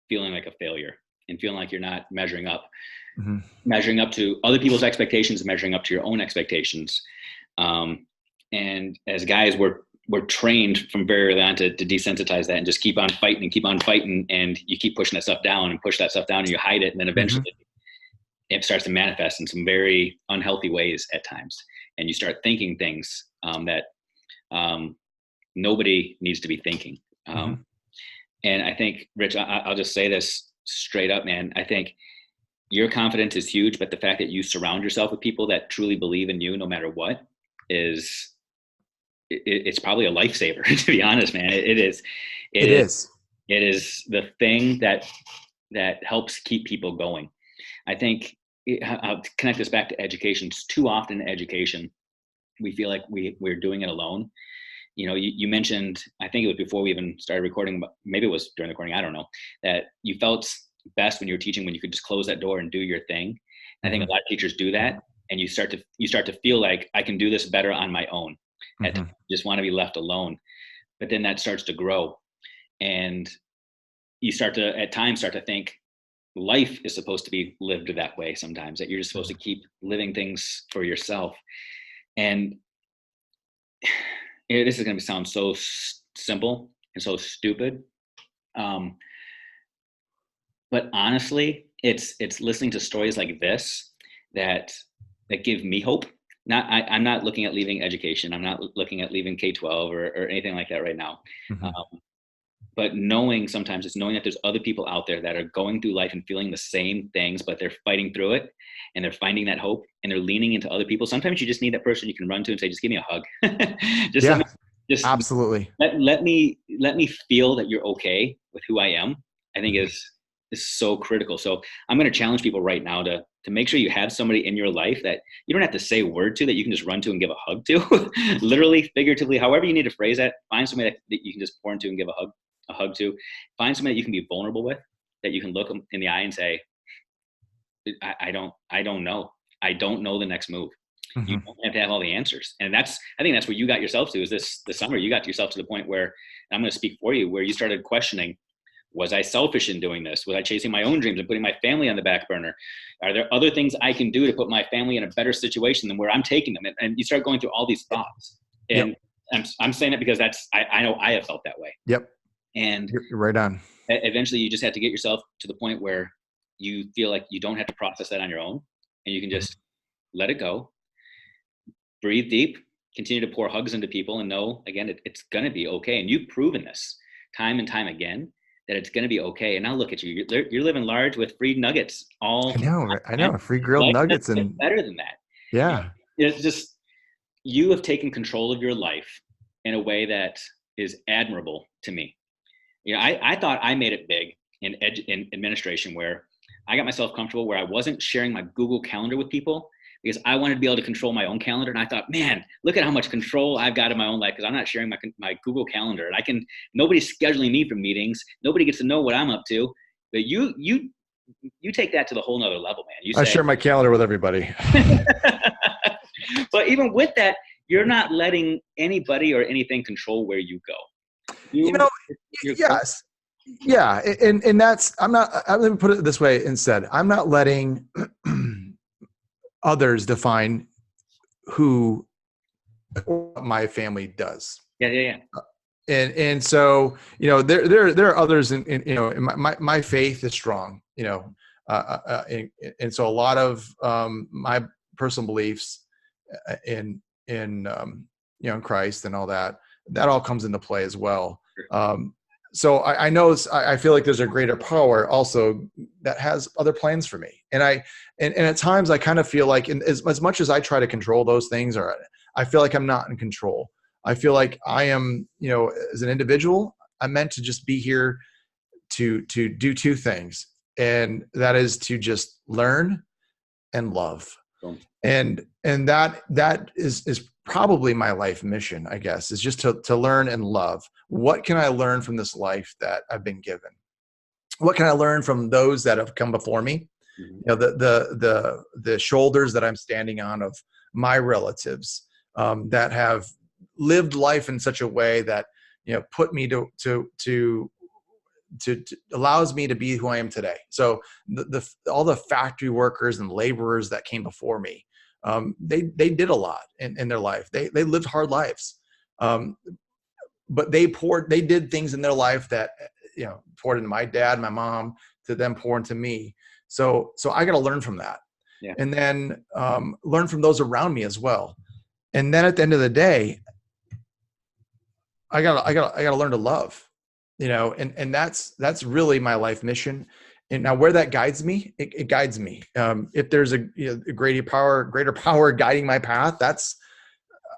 feeling like a failure and feeling like you're not measuring up, measuring up to other people's expectations, measuring up to your own expectations. And as guys, we're trained from very early on to desensitize that and just keep on fighting, and you keep pushing that stuff down and push that stuff down, and you hide it, and then eventually it starts to manifest in some very unhealthy ways at times. And you start thinking things that nobody needs to be thinking. And I think, Rich, I'll just say this straight up, man. I think your confidence is huge, but the fact that you surround yourself with people that truly believe in you, no matter what, it's probably a lifesaver. To be honest, man, it is. It is the thing that helps keep people going. I think I'll connect this back to education. Too often in education, we feel like we're doing it alone. You mentioned, I think it was before we even started recording, but maybe it was during the recording, I don't know, that you felt best when you were teaching, when you could just close that door and do your thing. I think a lot of teachers do that, and you start to feel like I can do this better on my own. At times, you just want to be left alone. But then that starts to grow, and you at times start to think life is supposed to be lived that way sometimes, that you're just supposed to keep living things for yourself. And this is going to sound so simple and so stupid. But honestly, it's listening to stories like this that give me hope. I'm not looking at leaving education. I'm not looking at leaving K-12 or anything like that right now. But sometimes it's knowing that there's other people out there that are going through life and feeling the same things, but they're fighting through it, and they're finding that hope, and they're leaning into other people. Sometimes you just need that person you can run to and say, just give me a hug. Absolutely. Let me feel that you're okay with who I am. I think is so critical. So I'm going to challenge people right now to make sure you have somebody in your life that you don't have to say a word to, that you can just run to and give a hug to. Literally, figuratively, however you need to phrase that. Find somebody that you can just pour into and give a hug to. Find somebody that you can be vulnerable with, that you can look them in the eye and say, I don't know. I don't know the next move. You don't have to have all the answers. And I think that's where you got yourself to, is this summer. You got yourself to the point where, and I'm going to speak for you, where you started questioning, was I selfish in doing this? Was I chasing my own dreams and putting my family on the back burner? Are there other things I can do to put my family in a better situation than where I'm taking them? And you start going through all these thoughts. And I'm saying that because I know I have felt that way. Yep. And you're right on. Eventually you just have to get yourself to the point where you feel like you don't have to process that on your own, and you can just let it go, breathe deep, continue to pour hugs into people, and know, again, it's going to be okay. And you've proven this time and time again, that it's going to be okay. And now look at you. You're living large with free nuggets. I know. Free grilled nuggets. And better than that. Yeah. It's just, you have taken control of your life in a way that is admirable to me. I thought I made it big in administration, where I got myself comfortable where I wasn't sharing my Google Calendar with people, because I wanted to be able to control my own calendar. And I thought, man, look at how much control I've got in my own life, because I'm not sharing my Google Calendar, and nobody's scheduling me for meetings. Nobody gets to know what I'm up to. But you take that to the whole nother level, man. I share my calendar with everybody. But even with that, you're not letting anybody or anything control where you go. Yes. Yeah. And that's, let me put it this way instead. I'm not letting others define who my family does. Yeah. And so, there are others in my faith is strong, and so a lot of my personal beliefs in Christ and all that all comes into play as well. So I know, I feel like there's a greater power also that has other plans for me. And at times I kind of feel like, as much as I try to control those things, or I feel like I'm not in control. I feel like I am, as an individual, I'm meant to just be here to do two things. And that is to just learn and love. And that is probably my life mission, I guess, is just to learn and love. What can I learn from this life that I've been given? What can I learn from those that have come before me? The shoulders that I'm standing on of my relatives that have lived life in such a way that put me to allows me to be who I am today. So all the factory workers and laborers that came before me, they did a lot in their life. They lived hard lives, but they did things in their life that poured into my dad, my mom, to them pour into me. So I got to learn from that. Yeah. and then learn from those around me as well. And then at the end of the day, I gotta learn to love, and that's really my life mission. And now where that guides me, it guides me. If there's a greater power guiding my path,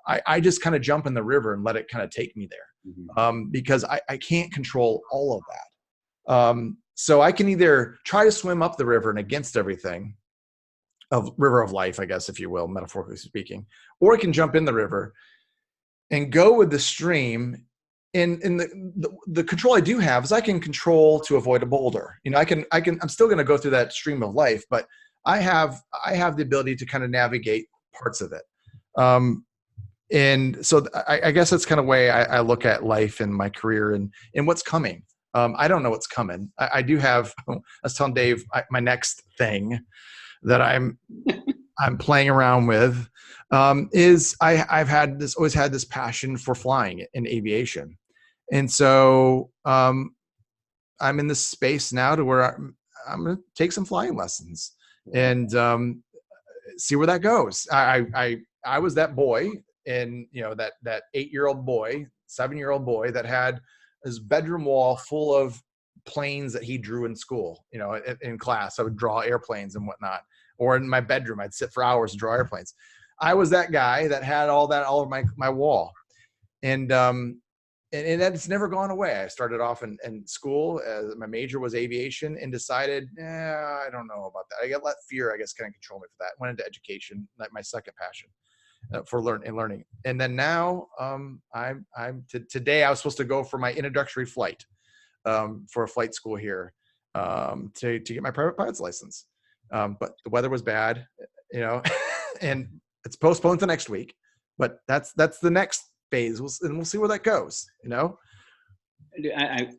I just kind of jump in the river and let it kind of take me there. Mm-hmm. Because I can't control all of that. So I can either try to swim up the river and against everything, of river of life, I guess, if you will, metaphorically speaking, or I can jump in the river and go with the stream. And the control I do have is I can control to avoid a boulder. I'm still going to go through that stream of life, but I have the ability to kind of navigate parts of it. And so I guess that's kind of way I look at life and my career and what's coming. I don't know what's coming. I do have, I was telling Dave, my next thing that I'm playing around with is I've always had this passion for flying in aviation. And so I'm in this space now to where I'm going to take some flying lessons and see where that goes. I was that boy, and that 8-year-old boy, 7-year-old boy that had his bedroom wall full of planes that he drew in school. In class, I would draw airplanes and whatnot, or in my bedroom, I'd sit for hours and draw airplanes. I was that guy that had all over my wall, and that's never gone away. I started off in school. My major was aviation, and decided, I don't know about that. I let fear, I guess, kind of control me for that. Went into education, like my second passion for learning. And then now, today I was supposed to go for my introductory flight for a flight school here to get my private pilot's license. But the weather was bad, and it's postponed to next week. But that's the next phase, and we'll see where that goes. I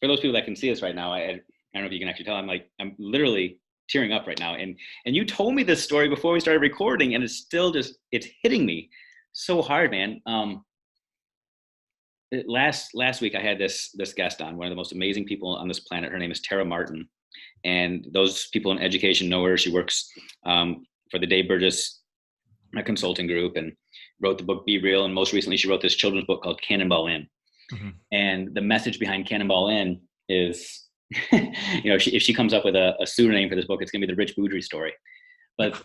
for those people that can see us right now, I don't know if you can actually tell. I'm literally tearing up right now. And you told me this story before we started recording, and it's still it's hitting me so hard, man. Last week I had this guest on, one of the most amazing people on this planet. Her name is Tara Martin, and those people in education know her. She works for the Dave Burgess consulting group and wrote the book Be Real, and most recently she wrote this children's book called Cannonball In. Mm-hmm. And the message behind Cannonball In is if she comes up with a pseudonym for this book, it's going to be the Rich Boudry story. But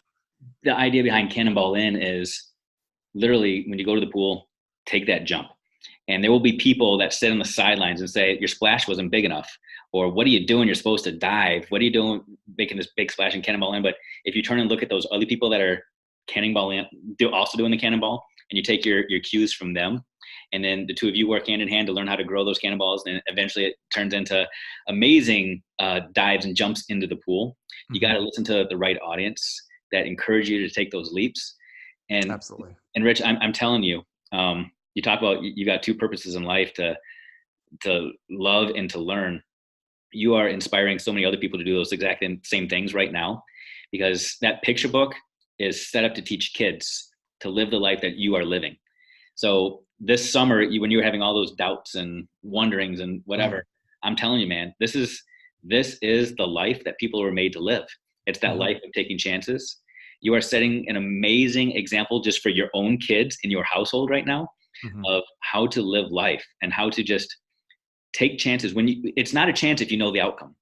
the idea behind Cannonball In is literally, when you go to the pool, take that jump. And there will be people that sit on the sidelines and say, your splash wasn't big enough. Or what are you doing? You're supposed to dive. What are you doing making this big splash in Cannonball In? But if you turn and look at those other people that are Cannonball In, also doing the cannonball, and you take your cues from them, and then the two of you work hand in hand to learn how to grow those cannonballs, and eventually it turns into amazing dives and jumps into the pool. You got to listen to the right audience that encourage you to take those leaps. And absolutely. And Rich, I'm telling you, you talk about you got two purposes in life, to love and to learn. You are inspiring so many other people to do those exact same things right now, because that picture book is set up to teach kids to live the life that you are living. So this summer, when you were having all those doubts and wonderings and whatever, I'm telling you, man, this is the life that people were made to live. It's that life of taking chances. You are setting an amazing example just for your own kids in your household right now of how to live life and how to just take chances when it's not a chance if you know the outcome.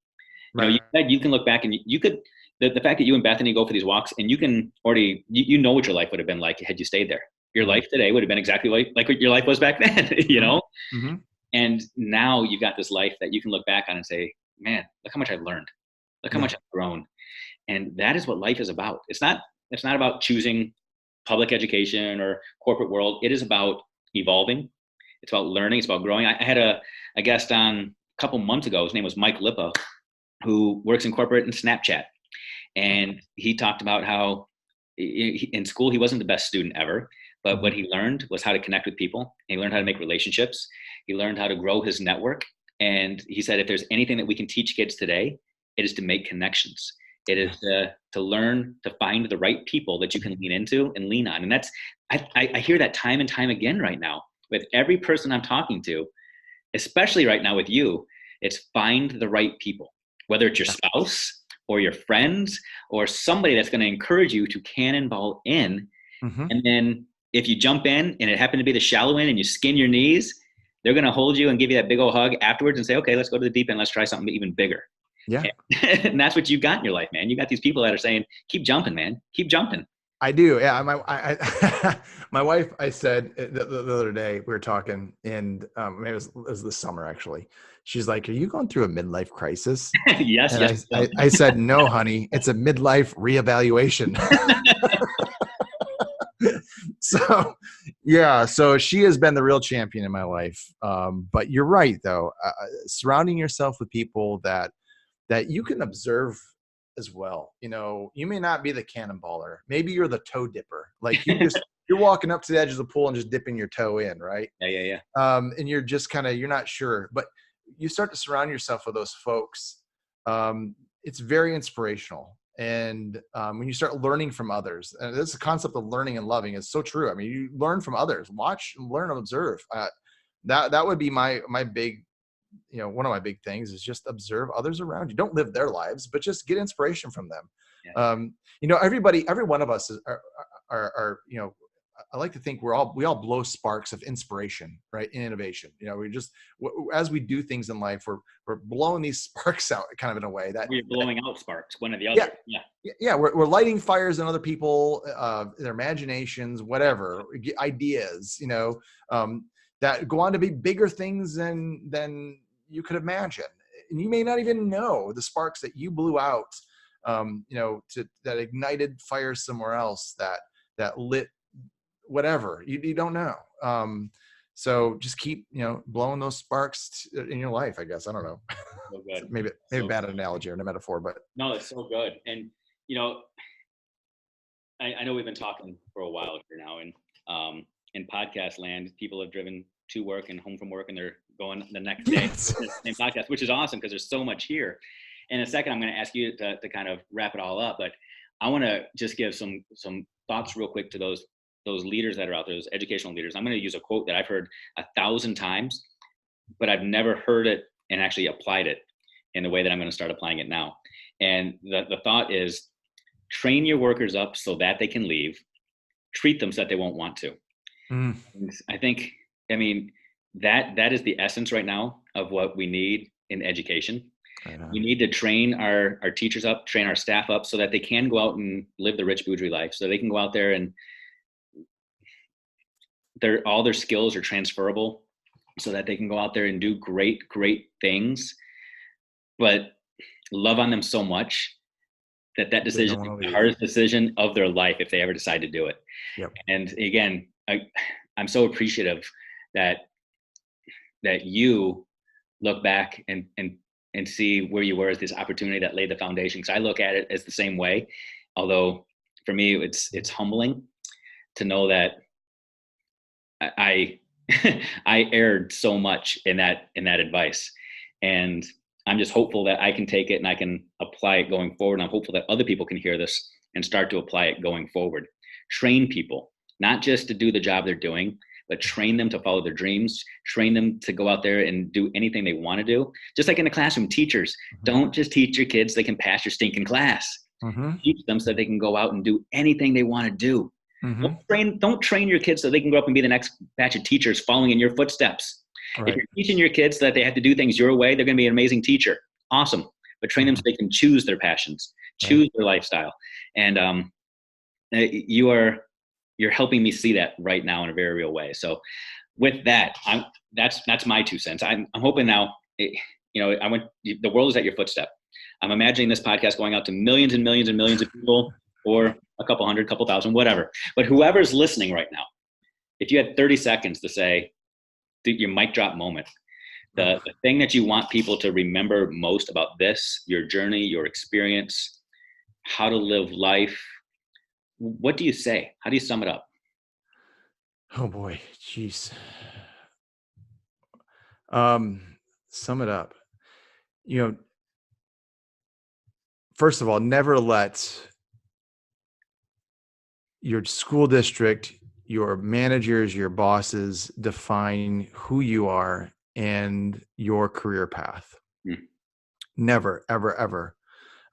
Right. You can look back and you could, the fact that you and Bethany go for these walks, and you can already, you know what your life would have been like had you stayed there. Your life today would have been exactly like what your life was back then, Mm-hmm. And now you've got this life that you can look back on and say, man, look how much I've learned. Look how much I've grown. And that is what life is about. It's not about choosing public education or corporate world. It is about evolving. It's about learning. It's about growing. I had a guest on a couple months ago. His name was Mike Lippa, who works in corporate and Snapchat. And he talked about how in school, he wasn't the best student ever, but what he learned was how to connect with people. He learned how to make relationships. He learned how to grow his network. And he said, if there's anything that we can teach kids today, it is to make connections. It is to learn to find the right people that you can lean into and lean on. And that's, I hear that time and time again right now with every person I'm talking to, especially right now with you. It's find the right people, whether it's your spouse, or your friends or somebody that's going to encourage you to cannonball in. Mm-hmm. And then if you jump in and it happened to be the shallow end and you skin your knees, they're going to hold you and give you that big old hug afterwards and say, okay, let's go to the deep end. Let's try something even bigger. Yeah. And that's what you've got in your life, man. You got these people that are saying, keep jumping, man. Keep jumping. I do. Yeah. My wife, I said the other day, we were talking, and maybe it was this summer actually. She's like, "Are you going through a midlife crisis?" Yes. And I said, "No, honey, it's a midlife reevaluation." So, yeah. So she has been the real champion in my life. But you're right, though. Surrounding yourself with people that you can observe as well. You may not be the cannonballer. Maybe you're the toe dipper. Like you're walking up to the edge of the pool and just dipping your toe in, right? Yeah. And you're just you're not sure, but you start to surround yourself with those folks. It's very inspirational. And when you start learning from others, and this concept of learning and loving is so true. I mean, you learn from others, watch, learn, and observe. That would be my big, one of my big things is just observe others around you. Don't live their lives, but just get inspiration from them. Yeah. Every one of us are I like to think we all blow sparks of inspiration, right? In innovation. We just, as we do things in life, we're blowing these sparks out kind of in a way that we're blowing out sparks, one or the other. Yeah. We're lighting fires in other people, their imaginations, whatever, ideas, that go on to be bigger things than you could imagine. And you may not even know the sparks that you blew out, that ignited fires somewhere else, that lit whatever. You don't know. So just keep, blowing those sparks in your life, I guess. I don't know. So good. maybe a bad analogy or a metaphor, but no, it's so good. And, I know we've been talking for a while here now, and in podcast land, people have driven to work and home from work, and they're going the next day to the same podcast, which is awesome because there's so much here. In a second, I'm going to ask you to kind of wrap it all up, but I want to just give some thoughts real quick to those leaders that are out there, those educational leaders. I'm going to use a quote that I've heard 1,000 times, but I've never heard it and actually applied it in the way that I'm going to start applying it now. And the thought is, train your workers up so that they can leave, treat them so that they won't want to. I think, that is the essence right now of what we need in education. We need to train our teachers up, train our staff up so that they can go out and live the Rich Boudry life, so they can go out there and all their skills are transferable, so that they can go out there and do great things, but love on them so much that decision is the hardest decision of their life if they ever decide to do it. Yep. And again, I'm so appreciative that you look back and see where you were as this opportunity that laid the foundation. Because I look at it as the same way, although for me it's humbling to know that I I erred so much in that advice, and I'm just hopeful that I can take it and I can apply it going forward. And I'm hopeful that other people can hear this and start to apply it going forward. Train people, not just to do the job they're doing, but train them to follow their dreams, train them to go out there and do anything they want to do. Just like in the classroom, teachers, don't just teach your kids they can pass your stinking class. Teach them so that they can go out and do anything they want to do. Don't train your kids so they can grow up and be the next batch of teachers following in your footsteps. Right. If you're teaching your kids that they have to do things your way, they're going to be an amazing teacher. Awesome. But train them so they can choose their passions, choose their lifestyle. And you're helping me see that right now in a very real way. So with that, that's my 2 cents. I'm hoping now, the world is at your footstep. I'm imagining this podcast going out to millions and millions and millions of people, or a couple hundred, couple thousand, whatever. But whoever's listening right now, if you had 30 seconds to say your mic drop moment, the thing that you want people to remember most about this, your journey, your experience, how to live life, what do you say? How do you sum it up? Oh boy, jeez. Sum it up. First of all, never let your school district, your managers, your bosses define who you are and your career path. Never, ever, ever.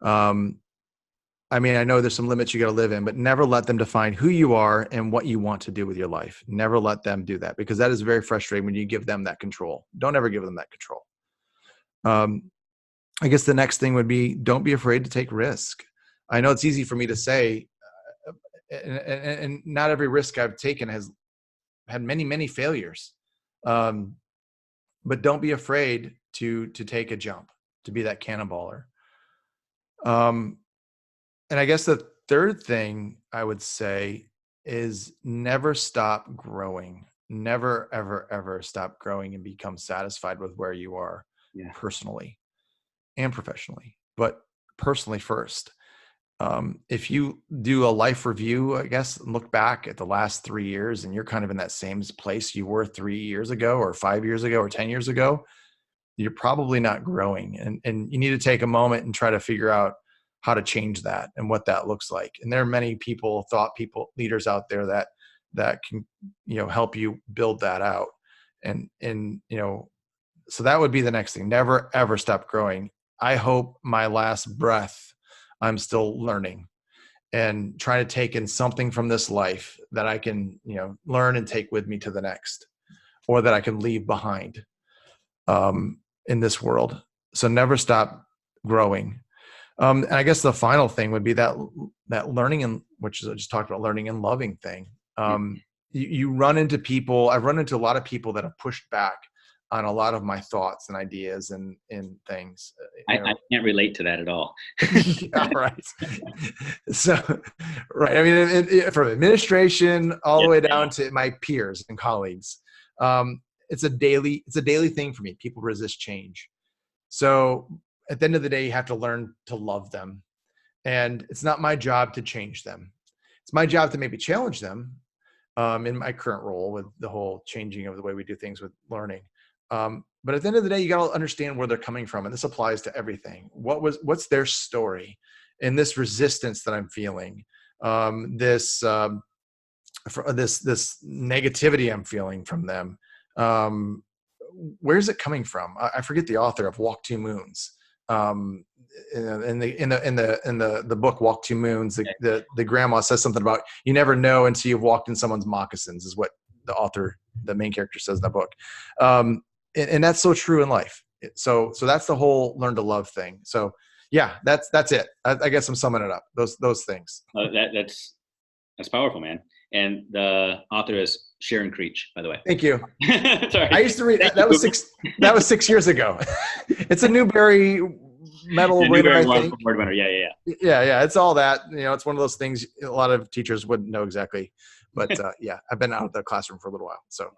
I mean, I know there's some limits you got to live in, but never let them define who you are and what you want to do with your life. Never let them do that, because that is very frustrating when you give them that control. Don't ever give them that control. I guess the next thing would be, don't be afraid to take risk. I know it's easy for me to say, and not every risk I've taken has had many, many failures. But don't be afraid to take a jump, to be that cannonballer. And I guess the third thing I would say is never stop growing. Never, ever, ever stop growing and become satisfied with where you are personally and professionally, but personally first. If you do a life review, I guess, and look back at the last 3 years and you're kind of in that same place you were 3 years ago or 5 years ago or 10 years ago, you're probably not growing. And you need to take a moment and try to figure out how to change that and what that looks like. And there are many people, leaders out there that can, help you build that out. And, so that would be the next thing. Never, ever stop growing. I hope my last breath, I'm still learning and trying to take in something from this life that I can, learn and take with me to the next, or that I can leave behind in this world. So never stop growing. And I guess the final thing would be that learning, and which is, I just talked about, learning and loving thing. You run into people. I've run into a lot of people that have pushed back on a lot of my thoughts and ideas and things. I can't relate to that at all. Yeah, right. So, right. I mean, from administration all the way down to my peers and colleagues, it's a daily thing for me. People resist change. So at the end of the day, you have to learn to love them. And it's not my job to change them. It's my job to maybe challenge them in my current role with the whole changing of the way we do things with learning. But at the end of the day, you got to understand where they're coming from. And this applies to everything. What's their story and this resistance that I'm feeling, this negativity I'm feeling from them. Where's it coming from? I forget the author of Walk Two Moons. In the book Walk Two Moons, the grandma says something about, you never know until you've walked in someone's moccasins, is what the main character says in that book. And that's so true in life. So that's the whole learn to love thing. So yeah, that's it. I guess I'm summing it up. Those things. That's powerful, man. And the author is Sharon Creech, by the way. Thank you. Sorry. I used to read that. That was 6 years ago. It's a Newbery medal winner, I think. Award winner. Yeah. It's all that. It's one of those things a lot of teachers wouldn't know exactly. But I've been out of the classroom for a little while. So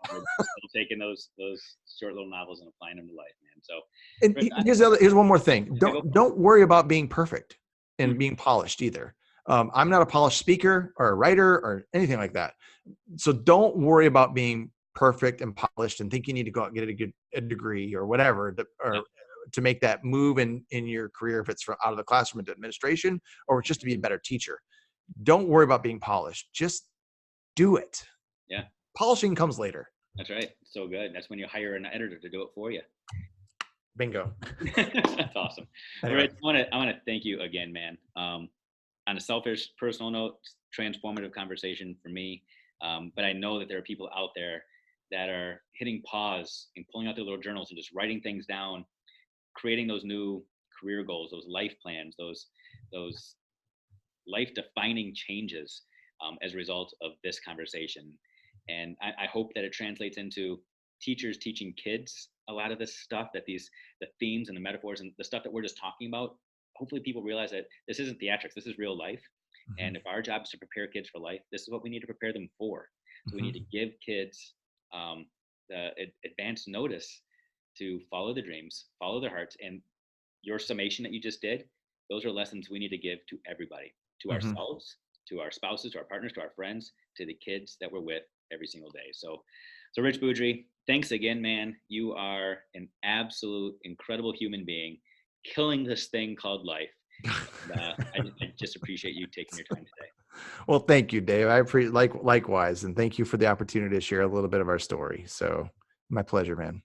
taking those short little novels and applying them to life, man. So here's one more thing. Don't worry about being perfect and being polished either. I'm not a polished speaker or a writer or anything like that. So don't worry about being perfect and polished and think you need to go out and get a degree or whatever to make that move in your career, if it's from out of the classroom into administration or just to be a better teacher. Don't worry about being polished. Just do it. Yeah. Polishing comes later. That's right. So good. That's when you hire an editor to do it for you. Bingo. That's awesome. Anyway. Rich, I want to thank you again, man. On a selfish, personal note, transformative conversation for me. But I know that there are people out there that are hitting pause and pulling out their little journals and just writing things down, creating those new career goals, those life plans, those life-defining changes as a result of this conversation. And I hope that it translates into teachers teaching kids a lot of this stuff, that the themes and the metaphors and the stuff that we're just talking about, hopefully people realize that this isn't theatrics, this is real life. Mm-hmm. And if our job is to prepare kids for life, this is what we need to prepare them for. So we need to give kids the advance notice to follow their dreams, follow their hearts. And your summation that you just did, those are lessons we need to give to everybody, to ourselves, to our spouses, to our partners, to our friends, to the kids that we're with every single day. So Rich Boudry, thanks again, man. You are an absolute incredible human being, killing this thing called life. And, I just appreciate you taking your time today. Well, thank you, Dave. I appreciate likewise, and thank you for the opportunity to share a little bit of our story. So, my pleasure, man.